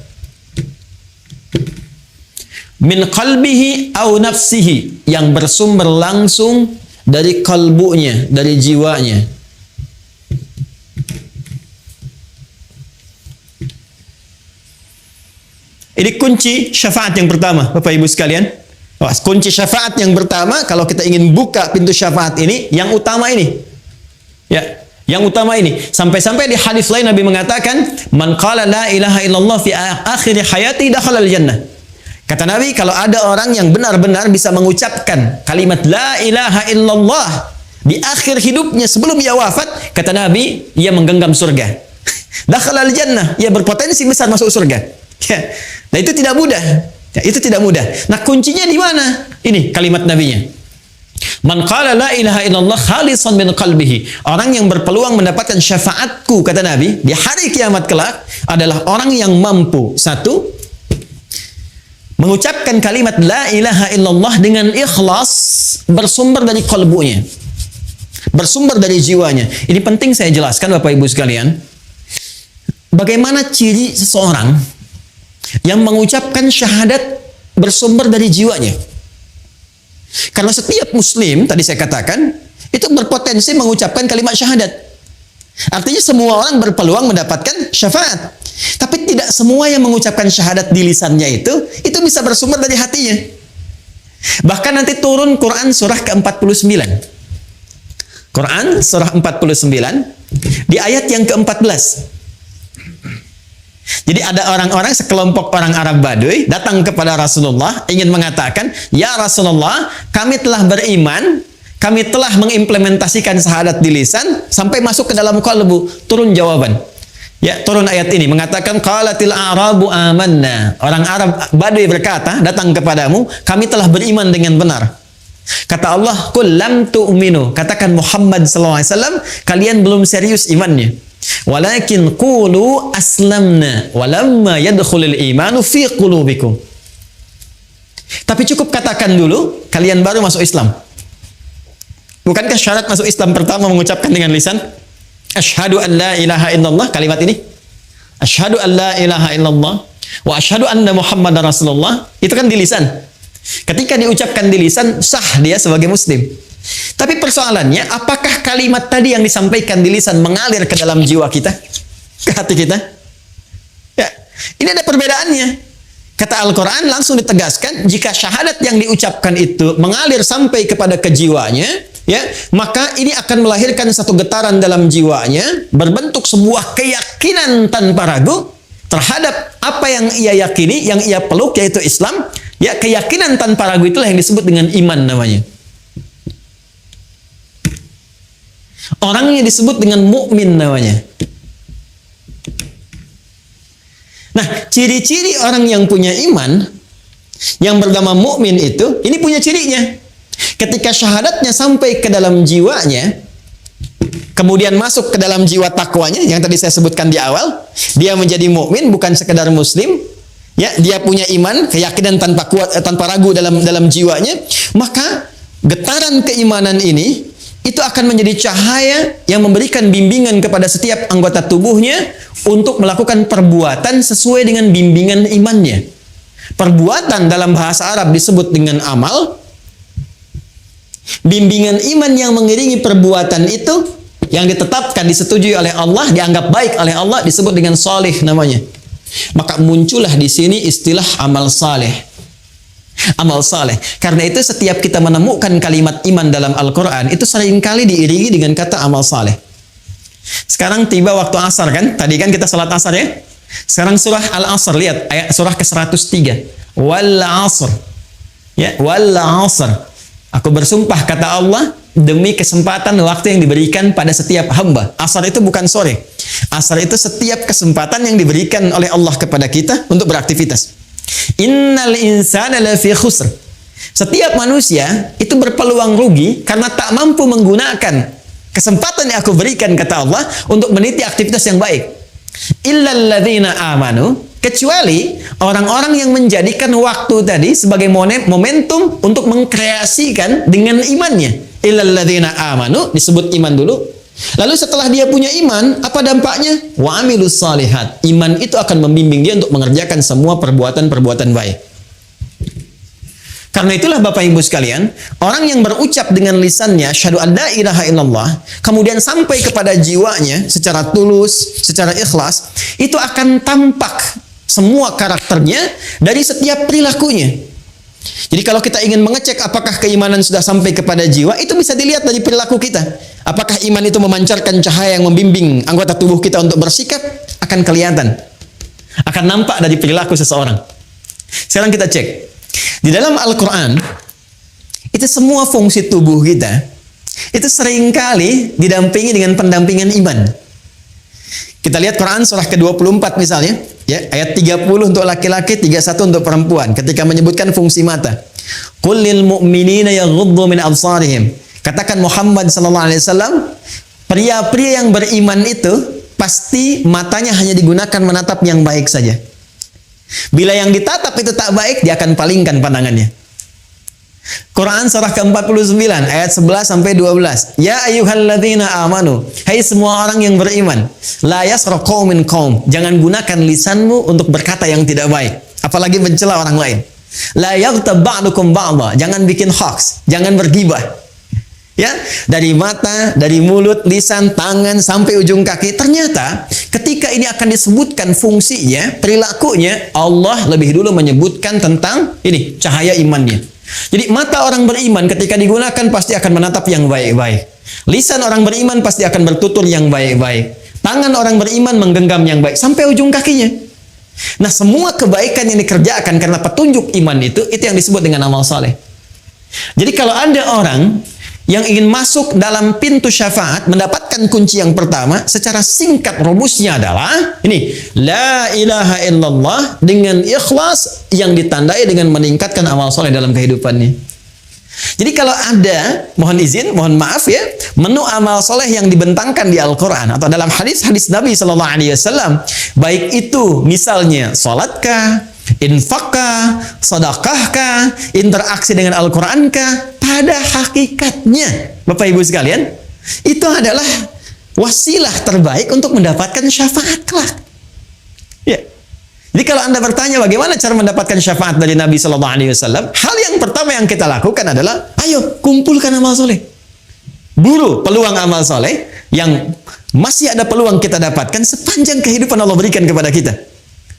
min qalbihi aw nafsihi, yang bersumber langsung dari kalbunya, dari jiwanya. Ini kunci syafaat yang pertama, Bapak Ibu sekalian. Kunci syafaat yang pertama, kalau kita ingin buka pintu syafaat ini, yang utama ini. Ya, yang utama ini. Sampai-sampai di hadis lain Nabi mengatakan, man qala la ilaha illallah fi akhir hayati dakhalal jannah. Kata Nabi, kalau ada orang yang benar-benar bisa mengucapkan kalimat la ilaha illallah di akhir hidupnya sebelum ia wafat, kata Nabi, ia menggenggam surga. Dakhalal jannah, ia berpotensi besar masuk surga. Ya. Nah, itu tidak mudah. Ya, itu tidak mudah. Nah, kuncinya di mana? Ini kalimat nabinya. Man qala la ilaha illallah khalisan min qalbihi. Orang yang berpeluang mendapatkan syafaatku, kata Nabi, di hari kiamat kelak adalah orang yang mampu, satu, mengucapkan kalimat la ilaha illallah dengan ikhlas, bersumber dari kalbunya, bersumber dari jiwanya. Ini penting saya jelaskan, Bapak Ibu sekalian. Bagaimana ciri seseorang yang mengucapkan syahadat bersumber dari jiwanya? Karena setiap muslim, tadi saya katakan, itu berpotensi mengucapkan kalimat syahadat. Artinya semua orang berpeluang mendapatkan syafaat. Tapi tidak semua yang mengucapkan syahadat di lisannya itu bisa bersumber dari hatinya. Bahkan nanti turun Quran surah ke-49. Quran surah 49 di ayat yang ke-14. Jadi ada orang-orang, sekelompok orang Arab Baduy datang kepada Rasulullah ingin mengatakan, ya Rasulullah, kami telah beriman, kami telah mengimplementasikan syahadat di lisan sampai masuk ke dalam kalbu. Turun jawaban. Ya, turun ayat ini mengatakan qalatil a'rabu amanna. Orang Arab Baduy berkata, datang kepadamu, kami telah beriman dengan benar. Kata Allah, qul lam tu'minu. Katakan Muhammad SAW, kalian belum serius imannya. Walakin qulu aslamna walamma yadkhulul imanu fi qulubikum. Tapi cukup katakan dulu, kalian baru masuk Islam. Bukankah syarat masuk Islam pertama mengucapkan dengan lisan? Asyhadu an la ilaha illallah, kalimat ini. Asyhadu an la ilaha illallah wa asyhadu anna Muhammadar Rasulullah. Itu kan di lisan. Ketika diucapkan di lisan, sah dia sebagai muslim. Tapi persoalannya, apakah kalimat tadi yang disampaikan di lisan mengalir ke dalam jiwa kita? Ke hati kita? Ya, ini ada perbedaannya. Kata Al-Quran langsung ditegaskan, jika syahadat yang diucapkan itu mengalir sampai kepada kejiwanya, ya, maka ini akan melahirkan satu getaran dalam jiwanya, berbentuk sebuah keyakinan tanpa ragu terhadap apa yang ia yakini, yang ia peluk, yaitu Islam. Ya, keyakinan tanpa ragu itulah yang disebut dengan iman namanya. Orangnya disebut dengan mukmin namanya. Nah, ciri-ciri orang yang punya iman, yang bernama mukmin itu, ini punya cirinya. Ketika syahadatnya sampai ke dalam jiwanya, kemudian masuk ke dalam jiwa takwanya, yang tadi saya sebutkan di awal, dia menjadi mukmin, bukan sekedar muslim. Ya, dia punya iman, keyakinan tanpa ragu dalam jiwanya, maka getaran keimanan ini itu akan menjadi cahaya yang memberikan bimbingan kepada setiap anggota tubuhnya untuk melakukan perbuatan sesuai dengan bimbingan imannya. Perbuatan dalam bahasa Arab disebut dengan amal. Bimbingan iman yang mengiringi perbuatan itu yang ditetapkan, disetujui oleh Allah, dianggap baik oleh Allah, disebut dengan salih namanya. Maka muncullah di sini istilah amal saleh. Amal saleh. Karena itu setiap kita menemukan kalimat iman dalam Al-Quran, itu seringkali diiringi dengan kata amal saleh. Sekarang tiba waktu asar kan? Tadi kan kita salat asar ya? Sekarang surah Al-Asr, lihat ayat surah ke-103. Wal asr. Ya, wal asr. Aku bersumpah kata Allah demi kesempatan waktu yang diberikan pada setiap hamba. Asar itu bukan sore. Asar itu setiap kesempatan yang diberikan oleh Allah kepada kita untuk beraktivitas. Innal insana lafi khusr. Setiap manusia itu berpeluang rugi karena tak mampu menggunakan kesempatan yang aku berikan, kata Allah, untuk meniti aktivitas yang baik. Illal ladzina amanu, kecuali orang-orang yang menjadikan waktu tadi sebagai momentum untuk mengkreasikan dengan imannya. Illal ladzina amanu, disebut iman dulu. Lalu setelah dia punya iman, apa dampaknya? Wa amilus salihat. Iman itu akan membimbing dia untuk mengerjakan semua perbuatan-perbuatan baik. Karena itulah Bapak Ibu sekalian, orang yang berucap dengan lisannya asyhadu an la ilaha illallah, kemudian sampai kepada jiwanya secara tulus, secara ikhlas, itu akan tampak semua karakternya dari setiap perilakunya. Jadi kalau kita ingin mengecek apakah keimanan sudah sampai kepada jiwa, itu bisa dilihat dari perilaku kita. Apakah iman itu memancarkan cahaya yang membimbing anggota tubuh kita untuk bersikap? Akan kelihatan. Akan nampak dari perilaku seseorang. Sekarang kita cek. Di dalam Al-Quran, itu semua fungsi tubuh kita, itu seringkali didampingi dengan pendampingan iman. Kita lihat Quran surah ke-24 misalnya. Ya, ayat 30 untuk laki-laki, 31 untuk perempuan. Ketika menyebutkan fungsi mata. Qul lil mu'minina yaghuddu min absarihim. Katakan Muhammad sallallahu alaihi wasallam, pria-pria yang beriman itu pasti matanya hanya digunakan menatap yang baik saja. Bila yang ditatap itu tak baik, dia akan palingkan pandangannya. Quran surah ke-49 ayat 11 sampai 12. Ya ayyuhalladzina amanu, hai semua orang yang beriman, la yasra qaumin qaum, jangan gunakan lisanmu untuk berkata yang tidak baik, apalagi mencela orang lain. La yaghtab ba'dukum ba'dha, jangan bikin hoax, jangan bergibah. Ya, dari mata, dari mulut, lisan, tangan sampai ujung kaki. Ternyata ketika ini akan disebutkan fungsinya, perilakunya, Allah lebih dulu menyebutkan tentang ini cahaya imannya. Jadi mata orang beriman ketika digunakan pasti akan menatap yang baik-baik. Lisan orang beriman pasti akan bertutur yang baik-baik. Tangan orang beriman menggenggam yang baik sampai ujung kakinya. Nah, semua kebaikan yang dikerjakan karena petunjuk iman itu yang disebut dengan amal saleh. Jadi kalau ada orang yang ingin masuk dalam pintu syafaat, mendapatkan kunci yang pertama, secara singkat rumusnya adalah ini, la ilaha illallah dengan ikhlas yang ditandai dengan meningkatkan amal soleh dalam kehidupannya. Jadi kalau ada, mohon izin, mohon maaf ya, menu amal soleh yang dibentangkan di Al-Quran atau dalam hadis-hadis Nabi Sallallahu Alaihi Wasallam, baik itu misalnya salatkah, infakkah, sedekahkah, interaksi dengan Al-Qurankah, pada hakikatnya Bapak Ibu sekalian, itu adalah wasilah terbaik untuk mendapatkan syafaat kelak. Ya. Jadi kalau Anda bertanya bagaimana cara mendapatkan syafaat dari Nabi Sallallahu Alaihi Wasallam, hal yang pertama yang kita lakukan adalah, ayo kumpulkan amal soleh. Buru peluang amal soleh yang masih ada peluang kita dapatkan sepanjang kehidupan Allah berikan kepada kita.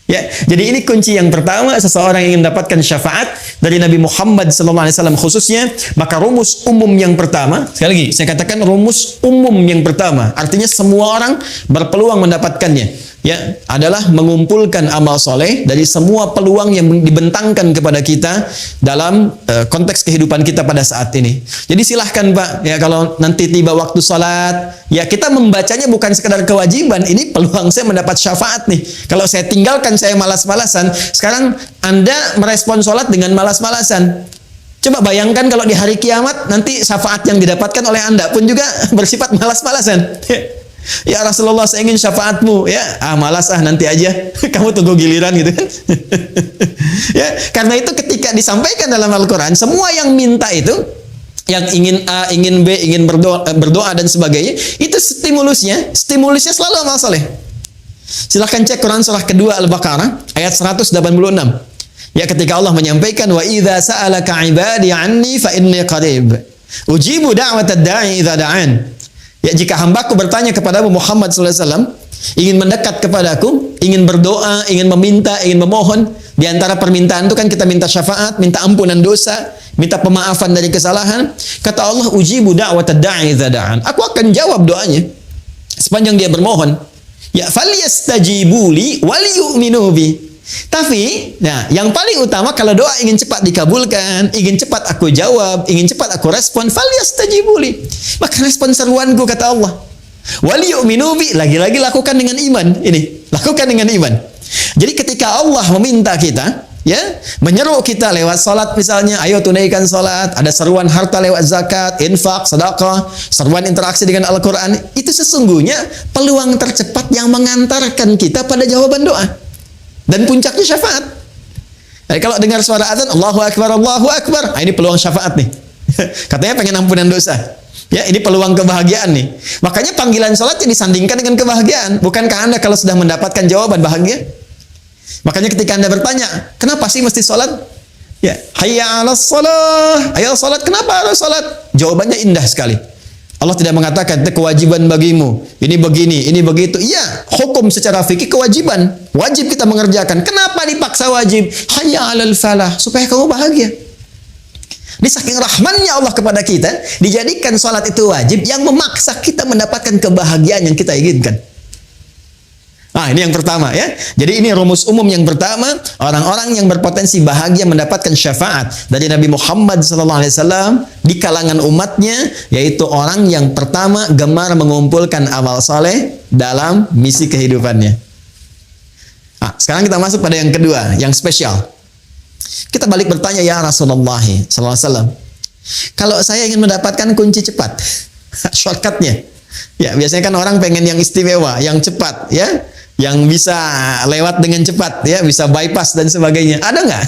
Ya, jadi ini kunci yang pertama, seseorang yang ingin mendapatkan syafaat dari Nabi Muhammad SAW khususnya, maka rumus umum yang pertama, sekali lagi saya katakan rumus umum yang pertama, artinya semua orang berpeluang mendapatkannya, ya, adalah mengumpulkan amal soleh dari semua peluang yang dibentangkan kepada kita dalam konteks kehidupan kita pada saat ini. Jadi silahkan Pak, ya, kalau nanti tiba waktu salat, ya kita membacanya bukan sekadar kewajiban, ini peluang saya mendapat syafaat nih. Kalau saya tinggalkan, saya malas-malasan, sekarang Anda merespon salat dengan malas-malasan. Coba bayangkan kalau di hari kiamat nanti syafaat yang didapatkan oleh Anda pun juga bersifat malas-malasan. Ya Rasulullah, saya ingin syafaatmu, ya, malas nanti aja, kamu tunggu giliran gitu kan. Ya, karena itu ketika disampaikan dalam Al-Quran, semua yang minta itu, yang ingin A, ingin B, ingin berdoa dan sebagainya, itu stimulusnya selalu amal soleh. Silahkan cek Quran surah kedua Al-Baqarah ayat 186. Ya, ketika Allah menyampaikan, wa idza sa'alaka ibadi anni fa inni qarib ujibu da'watad da'i idza da'an. Ya, jika hambaku bertanya kepadamu Muhammad SAW, ingin mendekat kepadaku, ingin berdoa, ingin meminta, ingin memohon, di antara permintaan itu kan kita minta syafaat, minta ampunan dosa, minta pemaafan dari kesalahan. Kata Allah, ujibu da'watad da'i idza da'an. Aku akan jawab doanya sepanjang dia bermohon. Ya, falyastajibu li wal yu'minu bi. Tapi, nah, yang paling utama kalau doa ingin cepat dikabulkan, ingin cepat aku jawab, ingin cepat aku respon, falyastajibu li. Maka respon seruanku, kata Allah. Wal yu'minu bi, lagi-lagi lakukan dengan iman. Ini, lakukan dengan iman. Jadi ketika Allah meminta kita, ya, menyeru kita lewat salat misalnya, ayo tunaikan salat, ada seruan harta lewat zakat, infak, sedekah, seruan interaksi dengan Al-Qur'an, itu sesungguhnya peluang tercepat yang mengantarkan kita pada jawaban doa. Dan puncaknya syafaat. Jadi kalau dengar suara azan, Allahu Akbar, Allahu Akbar, ini peluang syafaat nih. Katanya pengen ampunan dosa. Ya, ini peluang kebahagiaan nih. Makanya panggilan sholatnya disandingkan dengan kebahagiaan. Bukankah Anda kalau sudah mendapatkan jawaban bahagia? Makanya ketika Anda bertanya, kenapa sih mesti sholat? Ya, hayya 'alas shalah. Ayo sholat, kenapa harus sholat? Jawabannya indah sekali. Allah tidak mengatakan itu kewajiban bagimu, ini begini, ini begitu. Iya, hukum secara fikih kewajiban, wajib kita mengerjakan. Kenapa dipaksa wajib? Hayya 'alal falah, supaya kamu bahagia. Di saking rahmannya Allah kepada kita, dijadikan salat itu wajib yang memaksa kita mendapatkan kebahagiaan yang kita inginkan. Nah, ini yang pertama ya. Jadi ini rumus umum yang pertama, orang-orang yang berpotensi bahagia mendapatkan syafaat dari Nabi Muhammad SAW di kalangan umatnya, yaitu orang yang pertama gemar mengumpulkan amal soleh dalam misi kehidupannya. Nah, sekarang kita masuk pada yang kedua, yang spesial. Kita balik bertanya, ya Rasulullah SAW, kalau saya ingin mendapatkan kunci cepat, shortcutnya, ya biasanya kan orang pengen yang istimewa, yang cepat, ya, yang bisa lewat dengan cepat, ya, bisa bypass dan sebagainya. Ada nggak?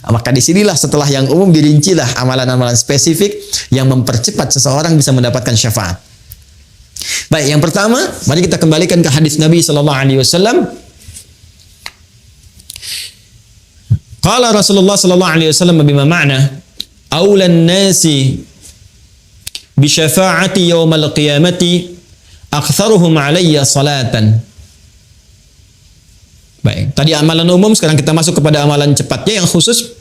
Maka disinilah setelah yang umum dirincilah amalan-amalan spesifik yang mempercepat seseorang bisa mendapatkan syafaat. Baik, yang pertama, mari kita kembalikan ke hadis Nabi Sallallahu Alaihi Wasallam. Qala Rasulullah Sallallahu Alaihi Wasallam bima ma'na awlan nasi bi syafaati yaumal qiyamati aktsaruhum alayya salatan. Baik, tadi amalan umum, sekarang kita masuk kepada amalan cepatnya yang khusus.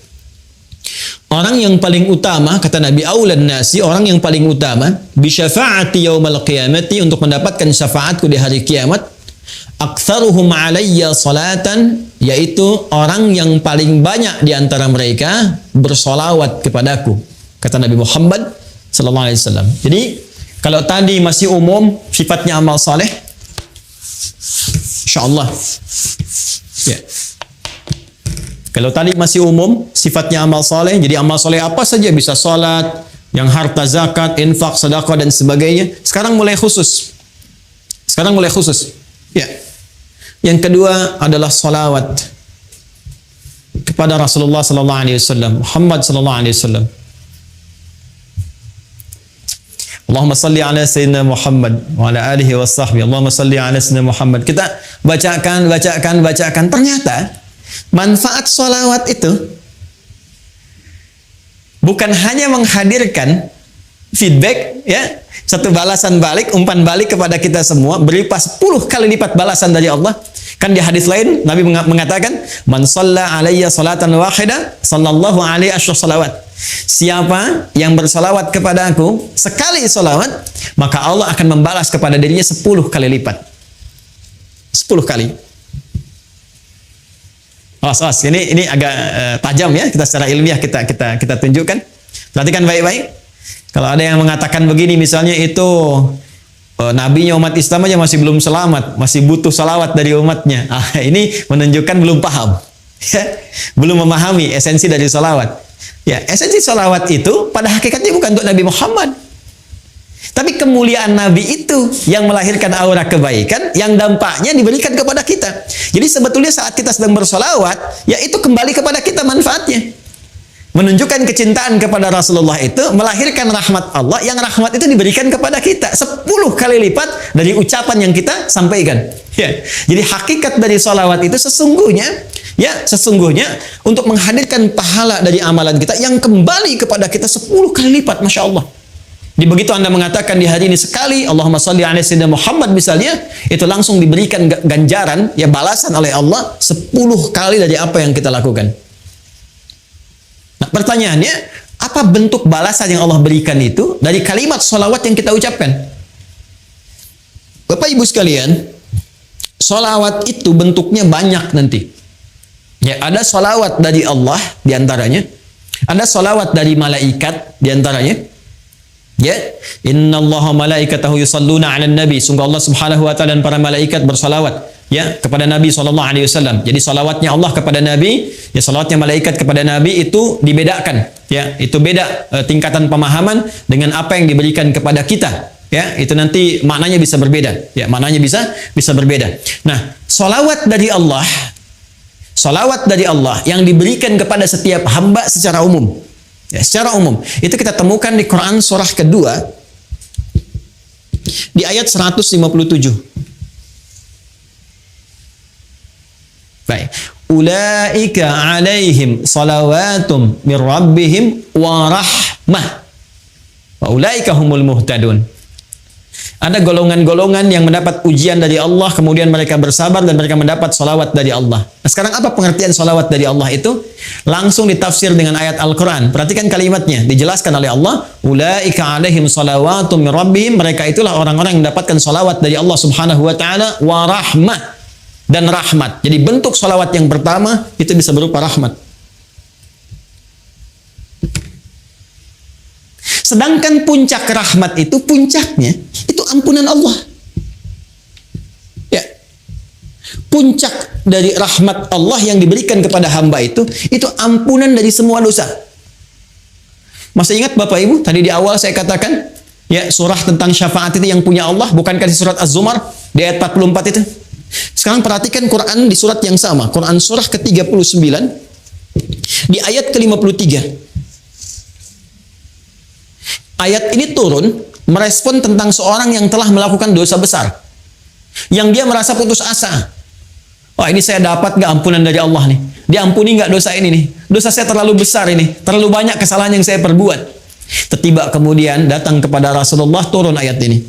Orang yang paling utama, kata Nabi, aulan nasi, orang yang paling utama bi syafaati yaumal qiyamati, untuk mendapatkan syafaatku di hari kiamat, aktsaruhum alayya salatan, yaitu orang yang paling banyak di antara mereka bersolawat kepadaku, kata Nabi Muhammad sallallahu alaihi wasallam. Jadi kalau tadi masih umum sifatnya amal saleh, insyaallah, ya, Kalau tadi masih umum, sifatnya amal soleh, jadi amal soleh apa saja bisa sholat, yang harta zakat, infak, sedekah dan sebagainya. Sekarang mulai khusus. Ya. Yang kedua adalah salawat kepada Rasulullah sallallahu alaihi wasallam, Muhammad sallallahu alaihi wasallam. Allahumma salli ala sayyidina Muhammad wa ala alihi wa sahbihi. Allahumma salli ala sayyidina Muhammad. Kita bacakan. Ternyata manfaat salawat itu bukan hanya menghadirkan feedback, ya, satu balasan balik, umpan balik kepada kita semua, berupa 10 kali lipat balasan dari Allah. Kan di hadis lain Nabi mengatakan, "Man shalla alayya salatan wahidah, sallallahu alaihi asyra salawat." Siapa yang bersalawat kepada aku sekali salawat, maka Allah akan membalas kepada dirinya 10 kali lipat. 10 kali. Ini agak tajam ya, kita secara ilmiah kita tunjukkan. Perhatikan baik-baik. Kalau ada yang mengatakan begini, misalnya itu nabinya umat Islam aja masih belum selamat, masih butuh salawat dari umatnya. Ini menunjukkan belum paham, ya, belum memahami esensi dari salawat. Ya, esensi salawat itu pada hakikatnya bukan untuk Nabi Muhammad, tapi kemuliaan Nabi itu yang melahirkan aura kebaikan yang dampaknya diberikan kepada kita. Jadi sebetulnya saat kita sedang bersolawat, ya itu kembali kepada kita manfaatnya. Menunjukkan kecintaan kepada Rasulullah itu melahirkan rahmat Allah, yang rahmat itu diberikan kepada kita 10 kali lipat dari ucapan yang kita sampaikan. Ya. Jadi hakikat dari solawat itu sesungguhnya untuk menghadirkan pahala dari amalan kita yang kembali kepada kita 10 kali lipat, Masya Allah. Di begitu Anda mengatakan di hari ini sekali Allahumma sholli ala sayyidina Muhammad misalnya, itu langsung diberikan ganjaran, ya, balasan oleh Allah 10 kali dari apa yang kita lakukan. Nah, pertanyaannya, apa bentuk balasan yang Allah berikan itu dari kalimat sholawat yang kita ucapkan? Bapak Ibu sekalian, sholawat itu bentuknya banyak nanti. Ya, ada sholawat dari Allah diantaranya, ada sholawat dari malaikat diantaranya. Ya, innallaha malaikatahu yusalluna 'alan nabi. Sungguh Allah Subhanahu wa taala dan para malaikat bersalawat, ya, kepada Nabi sallallahu alaihi wasallam. Jadi salawatnya Allah kepada Nabi, ya, salawatnya malaikat kepada Nabi itu dibedakan, ya. Itu beda tingkatan pemahaman dengan apa yang diberikan kepada kita, ya. Itu nanti maknanya bisa berbeda, ya, maknanya bisa berbeda. Nah, salawat dari Allah yang diberikan kepada setiap hamba secara umum. Ya, secara umum itu kita temukan di Quran surah kedua di ayat 157. Baik. Ulaika alaihim salawatum mir rabbihim wa rahmah wa ulaika humul muhtadun. Ada golongan-golongan yang mendapat ujian dari Allah, kemudian mereka bersabar dan mereka mendapat salawat dari Allah. Nah, sekarang apa pengertian salawat dari Allah itu? Langsung ditafsir dengan ayat Al-Quran. Perhatikan kalimatnya, dijelaskan oleh Allah, ulaika alaihim salawatum min rabbihim, mereka itulah orang-orang yang mendapatkan salawat dari Allah Subhanahu wa taala, wa rahmah, dan rahmat. Jadi bentuk salawat yang pertama itu bisa berupa rahmat. Sedangkan puncak rahmat itu, puncaknya itu ampunan Allah. Ya. Puncak dari rahmat Allah yang diberikan kepada hamba itu ampunan dari semua dosa. Masih ingat Bapak Ibu, tadi di awal saya katakan, ya, surah tentang syafaat itu yang punya Allah, bukankah di surat Az-Zumar di ayat 44 itu? Sekarang perhatikan Quran di surat yang sama, Quran surah ke-39 di ayat ke-53. Ayat ini turun merespon tentang seorang yang telah melakukan dosa besar, yang dia merasa putus asa. Wah, ini saya dapat gak ampunan dari Allah nih? Diampuni gak dosa ini nih? Dosa saya terlalu besar ini, terlalu banyak kesalahan yang saya perbuat. Tiba kemudian datang kepada Rasulullah turun ayat ini.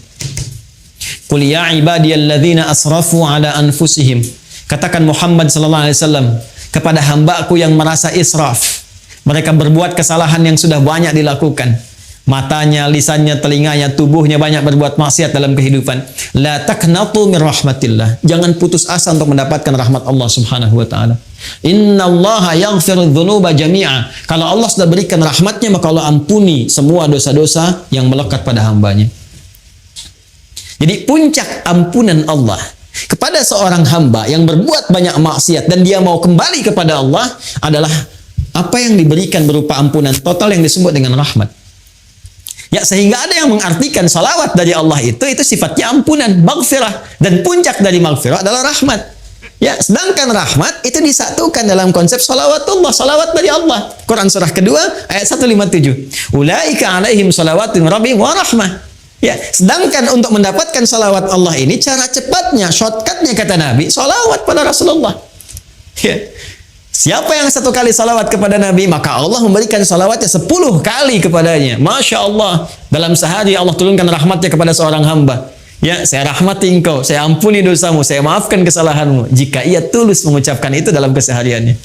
Qul ya ibadiyalladzina asrafu ala anfusihim. Katakan Muhammad sallallahu alaihi wasallam kepada hamba-Ku yang merasa israf. Mereka berbuat kesalahan yang sudah banyak dilakukan. Matanya, lisannya, telinganya, tubuhnya banyak berbuat maksiat dalam kehidupan. La taqnatu min rahmatillah. Jangan putus asa untuk mendapatkan rahmat Allah Subhanahu wa taala. Innallaha yaghfiru dzunuba jami'a. Kalau Allah sudah berikan rahmatnya, maka Allah ampuni semua dosa-dosa yang melekat pada hambanya. Jadi puncak ampunan Allah kepada seorang hamba yang berbuat banyak maksiat dan dia mau kembali kepada Allah adalah apa yang diberikan berupa ampunan total yang disebut dengan rahmat. Ya, sehingga ada yang mengartikan salawat dari Allah itu sifatnya ampunan, maghfirah, dan puncak dari maghfirah adalah rahmat. Ya, sedangkan rahmat itu disatukan dalam konsep salawatullah, salawat dari Allah. Quran surah kedua ayat 157. Ulaika alaihim salawatun rabbihim wa rahmah. Ya, sedangkan untuk mendapatkan salawat Allah ini cara cepatnya, shortcutnya kata Nabi, salawat pada Rasulullah. Ya. Siapa yang satu kali salawat kepada Nabi, maka Allah memberikan salawatnya 10 kali kepadanya. Masya Allah, dalam sehari Allah turunkan rahmatnya kepada seorang hamba. Ya, saya rahmati engkau, saya ampuni dosamu, saya maafkan kesalahanmu. Jika ia tulus mengucapkan itu dalam kesehariannya.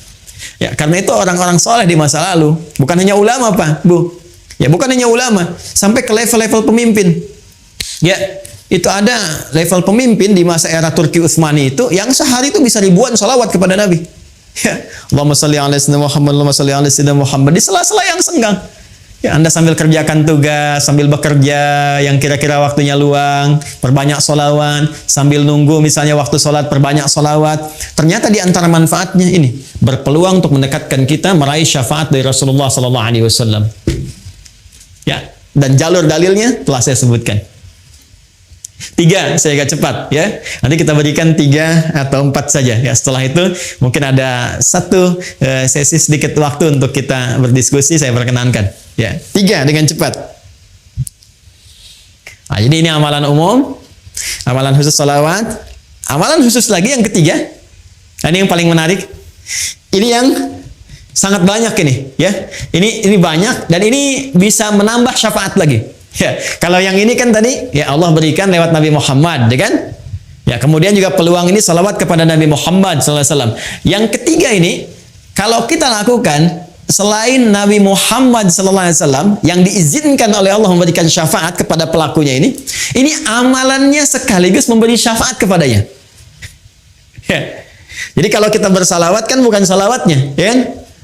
Ya, karena itu orang-orang soleh di masa lalu, bukan hanya ulama Pak, Bu. Ya, bukan hanya ulama, sampai ke level-level pemimpin. Ya, itu ada level pemimpin di masa era Turki Utsmani itu, yang sehari itu bisa ribuan salawat kepada Nabi. Ya, Allahumma shalli ala sayyidina Muhammad, Allahumma shalli ala sayyidina Muhammad, di sela-sela yang senggang. Ya, Anda sambil kerjakan tugas, sambil bekerja yang kira-kira waktunya luang, perbanyak sholawat, sambil nunggu misalnya waktu sholat, perbanyak sholawat. Ternyata di antara manfaatnya ini, berpeluang untuk mendekatkan kita meraih syafaat dari Rasulullah SAW. Ya, dan jalur dalilnya telah saya sebutkan. 3, saya agak cepat ya. Nanti kita berikan 3 atau 4 saja. Ya, setelah itu mungkin ada satu sesi sedikit waktu untuk kita berdiskusi, saya perkenankan. Ya, 3 dengan cepat. Nah, jadi ini amalan umum, amalan khusus salawat, amalan khusus lagi yang ketiga. Nah, ini yang paling menarik. Ini yang sangat banyak ini, ya. Ini banyak dan ini bisa menambah syafaat lagi. Ya, kalau yang ini kan tadi ya Allah berikan lewat Nabi Muhammad, ya kan? Ya, kemudian juga peluang ini salawat kepada Nabi Muhammad SAW. Yang ketiga ini kalau kita lakukan selain Nabi Muhammad SAW yang diizinkan oleh Allah memberikan syafaat kepada pelakunya ini amalannya sekaligus memberi syafaat kepadanya. Ya. Jadi kalau kita bersalawat kan bukan salawatnya, ya kan?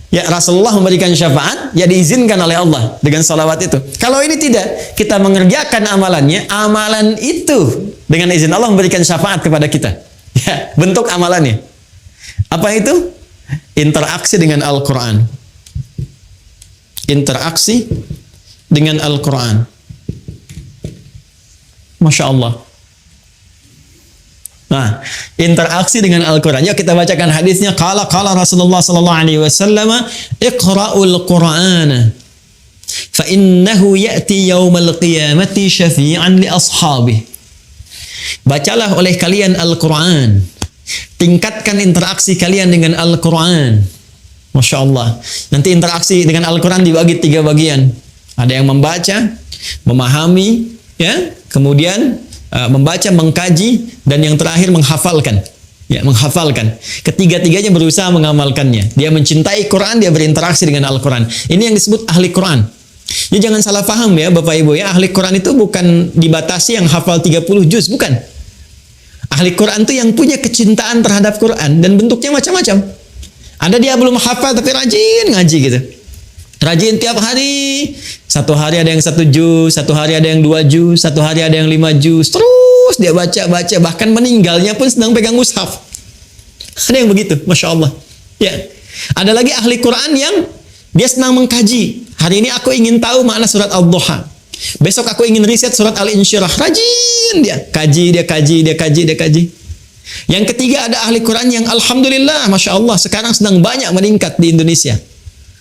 Ya, Rasulullah memberikan syafaat, ya diizinkan oleh Allah dengan salawat itu. Kalau ini tidak, kita mengerjakan amalannya, amalan itu dengan izin Allah memberikan syafaat kepada kita. Ya, bentuk amalannya. Apa itu? Interaksi dengan Al-Quran. Interaksi dengan Al-Quran. Masya Allah. Nah, interaksi dengan Al-Quran. Yuk kita bacakan hadisnya. Qala Rasulullah sallallahu alaihi wasallam, "Iqra'ul Qur'ana fa innahu ya'ti yaumal qiyamati syafi'an li ashabihi." Bacalah oleh kalian Al-Quran. Tingkatkan interaksi kalian dengan Al-Quran. Masya Allah. Nanti interaksi dengan Al-Quran dibagi 3 bagian. Ada yang membaca, memahami, ya, kemudian membaca, mengkaji, dan yang terakhir menghafalkan. Ya, menghafalkan. Ketiga-tiganya berusaha mengamalkannya. Dia mencintai Quran, dia berinteraksi dengan Al-Quran. Ini yang disebut ahli Quran. Jadi jangan salah paham ya Bapak Ibu ya, ahli Quran itu bukan dibatasi yang hafal 30 juz, bukan. Ahli Quran itu yang punya kecintaan terhadap Quran dan bentuknya macam-macam. Ada dia belum hafal tapi rajin ngaji gitu. Rajin tiap hari. Satu hari ada yang 1 juz, satu hari ada yang 2 juz, satu hari ada yang 5 juz. Terus dia baca, bahkan meninggalnya pun sedang pegang mushaf. Ada yang begitu, Masya Allah. Ya. Ada lagi ahli Quran yang dia senang mengkaji. Hari ini aku ingin tahu makna surat Al-Duha. Besok aku ingin riset surat Al-Insyirah. Rajin dia. Kaji. Yang ketiga ada ahli Quran yang alhamdulillah, Masya Allah, sekarang sedang banyak meningkat di Indonesia.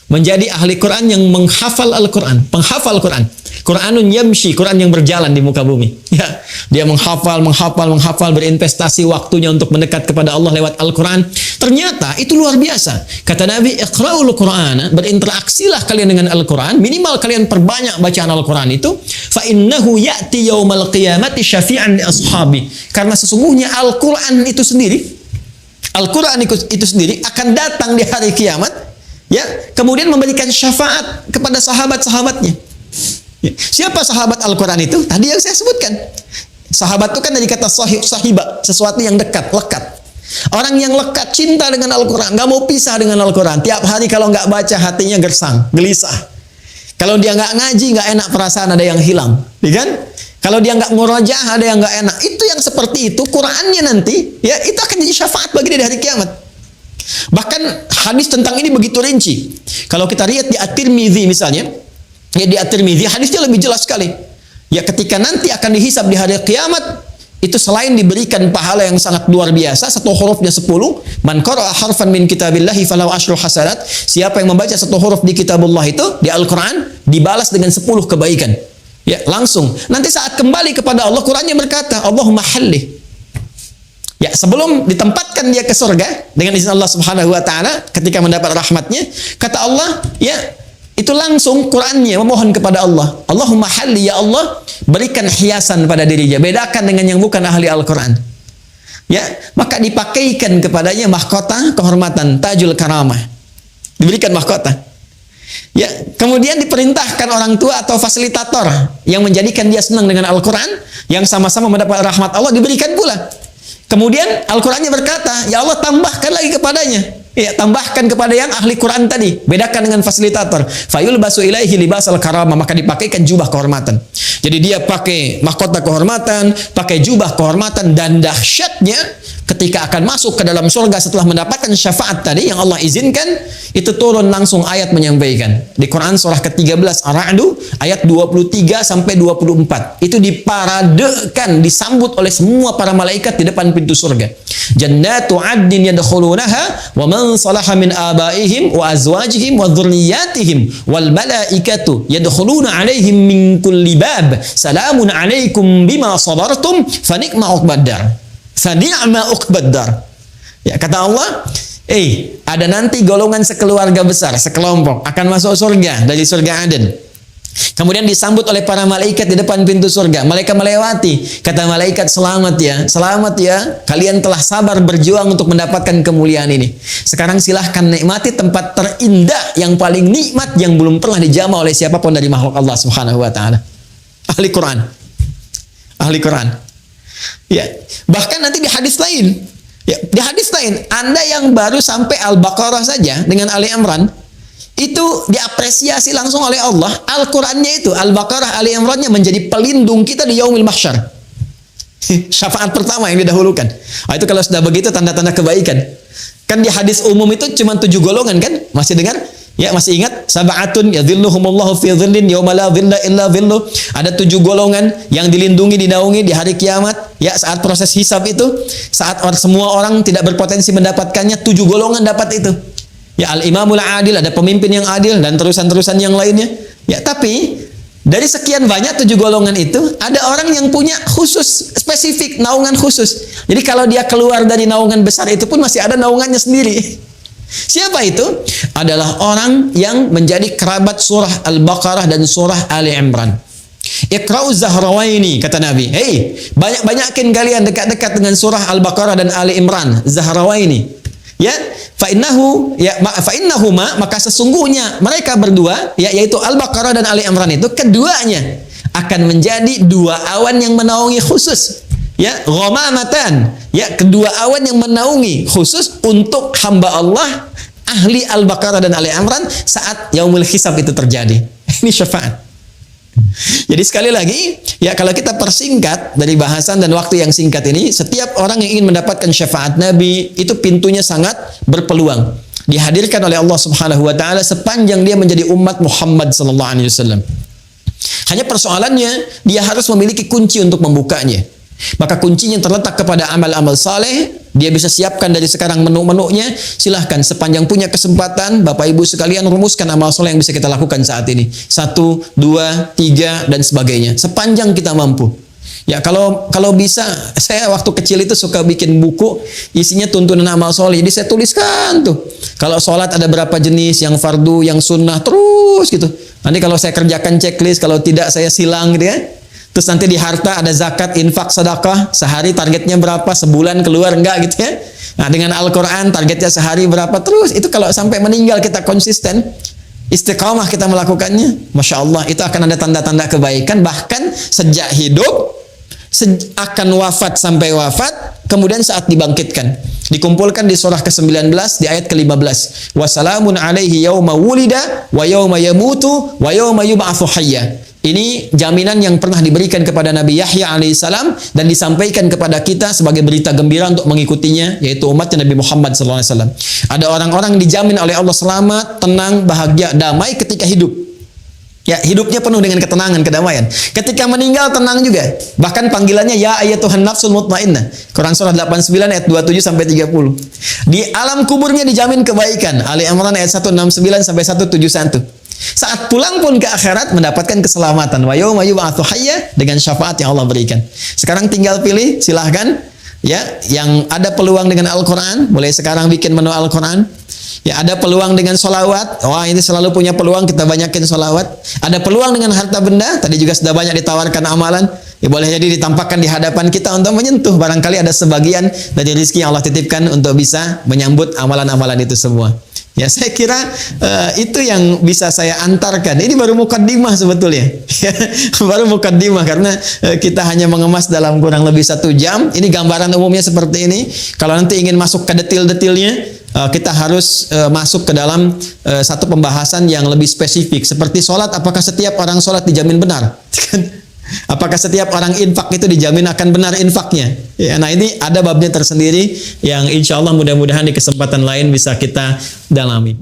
Menjadi ahli Quran yang menghafal Al-Quran, penghafal Quran. Quranun yamshi, Quran yang berjalan di muka bumi. Ya, dia menghafal, berinvestasi waktunya untuk mendekat kepada Allah lewat Al-Quran. Ternyata itu luar biasa. Kata Nabi, iqra'ul Qur'ana, berinteraksilah kalian dengan Al-Quran, minimal kalian perbanyak bacaan Al-Quran itu. Fa innahu ya'ti yaumal qiyamati syafi'an li ashabi. Karena sesungguhnya Al-Quran itu sendiri, akan datang di hari kiamat, ya, kemudian memberikan syafaat kepada sahabat-sahabatnya. Ya. Siapa sahabat Al-Quran itu? Tadi yang saya sebutkan. Sahabat itu kan dari kata sahiba, sesuatu yang dekat, lekat. Orang yang lekat, cinta dengan Al-Quran, nggak mau pisah dengan Al-Quran. Tiap hari kalau nggak baca hatinya gersang, gelisah. Kalau dia nggak ngaji, nggak enak perasaan, ada yang hilang, ya kan? Kalau dia nggak murajaah, ada yang nggak enak. Itu yang seperti itu, Qur'annya nanti, ya itu akan jadi syafaat bagi dia di hari kiamat. Bahkan hadis tentang ini begitu rinci. Kalau kita lihat di At-Tirmidzi misalnya, ya di At-Tirmidzi hadisnya lebih jelas sekali. Ya ketika nanti akan dihisab di hari kiamat, itu selain diberikan pahala yang sangat luar biasa, satu hurufnya 10, man qara'a harfan min kitabillahi falahu asyru hasanat, siapa yang membaca satu huruf di kitabullah itu, di Al-Quran, dibalas dengan 10 kebaikan. Ya, langsung. Nanti saat kembali kepada Allah, Qurannya berkata, Allahumma halli. Ya, sebelum ditempatkan dia ke surga dengan izin Allah Subhanahu wa taala ketika mendapat rahmatnya, kata Allah, ya, itu langsung Qurannya memohon kepada Allah, Allahumma halli, ya Allah, berikan hiasan pada dirinya, bedakan dengan yang bukan ahli Al-Quran. Ya, maka dipakaikan kepadanya mahkota kehormatan, tajul karamah. Diberikan mahkota. Ya, kemudian diperintahkan orang tua atau fasilitator yang menjadikan dia senang dengan Al-Quran, yang sama-sama mendapat rahmat Allah, diberikan pula. Kemudian Al-Qurannya berkata, ya Allah tambahkan lagi kepadanya. Ya, tambahkan kepada yang ahli Quran tadi, bedakan dengan fasilitator. Fayul basu ilaihi libasal karamah, maka dipakaikan jubah kehormatan. Jadi dia pakai mahkota kehormatan, pakai jubah kehormatan, dan dahsyatnya ketika akan masuk ke dalam surga setelah mendapatkan syafaat tadi yang Allah izinkan, itu turun langsung ayat menyampaikan. Di Quran surah ke-13 Ar-Ra'd ayat 23 sampai 24. Itu diparadekan, disambut oleh semua para malaikat di depan pintu surga. Jannatu 'adnin yadkhulunaha wa man salaha min abaihim wa azwajihim wa dhurriyyatihim wal malaikatu yadkhuluna 'alaihim min kulli bab. Salamun 'alaikum bima sabartum fa ni'ma 'uqbaddar. Sani'ma uqbaddar. Ya, kata Allah, ada nanti golongan sekeluarga besar, sekelompok akan masuk surga dari surga Aden. Kemudian disambut oleh para malaikat di depan pintu surga. Mereka melewati. Kata malaikat, selamat ya, kalian telah sabar berjuang untuk mendapatkan kemuliaan ini. Sekarang silahkan nikmati tempat terindah yang paling nikmat yang belum pernah dijamah oleh siapapun dari makhluk Allah Subhanahu wa taala. Ahli Quran. Ahli Quran. Ya, bahkan nanti di hadis lain, ya, di hadis lain, Anda yang baru sampai Al-Baqarah saja dengan Ali Imran, itu diapresiasi langsung oleh Allah. Al-Qurannya itu, Al-Baqarah, Ali Imrannya menjadi pelindung kita di Yaumil Mahsyar. Syafaat pertama yang didahulukan. Itu kalau sudah begitu tanda-tanda kebaikan. Kan di hadis umum itu cuma 7 golongan kan? Masih dengar? Ya, masih ingat? Sab'atun yadhilluhumullahu fi dhillin yauma la dhilla illa dhilluh. Ada 7 golongan yang dilindungi, dinaungi di hari kiamat. Ya, saat proses hisab itu, saat semua orang tidak berpotensi mendapatkannya, 7 golongan dapat itu. Ya, al-imamul adil, ada pemimpin yang adil, dan terusan-terusan yang lainnya. Ya, tapi dari sekian banyak 7 golongan itu, ada orang yang punya khusus, spesifik, naungan khusus. Jadi kalau dia keluar dari naungan besar itu pun masih ada naungannya sendiri. Siapa itu? Adalah orang yang menjadi kerabat surah Al-Baqarah dan surah Ali Imran. Iqra'u Zahrawaini, kata Nabi. Hei, banyak-banyakin kalian dekat-dekat dengan surah Al-Baqarah dan Ali Imran. Zahrawaini. Ya, fa'innahuma, maka sesungguhnya mereka berdua, ya, yaitu Al-Baqarah dan Ali Imran itu, keduanya akan menjadi 2 awan yang menaungi khusus. Ya, ghamamatan, ya, kedua awan yang menaungi khusus untuk hamba Allah ahli Al-Baqarah dan Ali Imran saat yaumul hisab itu terjadi. Ini syafaat. Jadi sekali lagi, ya, kalau kita persingkat dari bahasan dan waktu yang singkat ini, setiap orang yang ingin mendapatkan syafaat Nabi itu pintunya sangat berpeluang. Dihadirkan oleh Allah Subhanahu wa taala sepanjang dia menjadi umat Muhammad sallallahu alaihi wasallam. Hanya persoalannya, dia harus memiliki kunci untuk membukanya. Maka kuncinya terletak kepada amal-amal saleh. Dia bisa siapkan dari sekarang menu-menunya. Silahkan sepanjang punya kesempatan, Bapak Ibu sekalian, rumuskan amal saleh yang bisa kita lakukan saat ini. 1, 2, 3 dan sebagainya. Sepanjang kita mampu. Ya, kalau bisa, saya waktu kecil itu suka bikin buku isinya tuntunan amal saleh. Jadi saya tuliskan tuh. Kalau sholat ada berapa jenis, yang fardu, yang sunnah, terus gitu. Nanti kalau saya kerjakan checklist, kalau tidak saya silang gitu ya. Terus nanti di harta ada zakat, infak, sedekah, sehari targetnya berapa, sebulan keluar enggak gitu ya. Nah, dengan Al-Quran targetnya sehari berapa, terus itu kalau sampai meninggal kita konsisten, istiqamah kita melakukannya, Masya Allah, itu akan ada tanda-tanda kebaikan, bahkan sejak hidup, akan wafat sampai wafat, kemudian saat dibangkitkan. Dikumpulkan di surah ke-19 di ayat ke-15. Wassalamun alaihi yauma wulida wa yauma yamutu wa yauma yub'atsu hayya. Ini jaminan yang pernah diberikan kepada Nabi Yahya alaihissalam dan disampaikan kepada kita sebagai berita gembira untuk mengikutinya, yaitu umatnya Nabi Muhammad SAW. Ada orang-orang dijamin oleh Allah selamat, tenang, bahagia, damai ketika hidup. Ya, hidupnya penuh dengan ketenangan, kedamaian. Ketika meninggal tenang juga. Bahkan panggilannya ya ayyatuhan nafsul mutmainnah. Quran surah 89 ayat 27 sampai 30. Di alam kuburnya dijamin kebaikan. Ali Imran ayat 169 sampai 171. Saat pulang pun ke akhirat mendapatkan keselamatan. Wa yauma yub'atsu hayya, dengan syafaat yang Allah berikan. Sekarang tinggal pilih, silahkan. Ya, yang ada peluang dengan Al-Quran, mulai sekarang bikin menu Al-Quran. Ya, ada peluang dengan solawat. Wah, ini selalu punya peluang, kita banyakin solawat. Ada peluang dengan harta benda. Tadi juga sudah banyak ditawarkan amalan. Ya, boleh jadi ditampakkan di hadapan kita untuk menyentuh. Barangkali ada sebagian dari rezeki yang Allah titipkan untuk bisa menyambut amalan-amalan itu semua. Ya, saya kira itu yang bisa saya antarkan. Ini baru mukaddimah sebetulnya. Baru mukaddimah karena kita hanya mengemas dalam kurang lebih 1 jam. Ini gambaran umumnya seperti ini. Kalau nanti ingin masuk ke detail-detailnya, kita harus masuk ke dalam satu pembahasan yang lebih spesifik. Seperti sholat, apakah setiap orang sholat dijamin benar? Apakah setiap orang infak itu dijamin akan benar infaknya? Ya, nah ini ada babnya tersendiri yang insya Allah mudah-mudahan di kesempatan lain bisa kita dalami.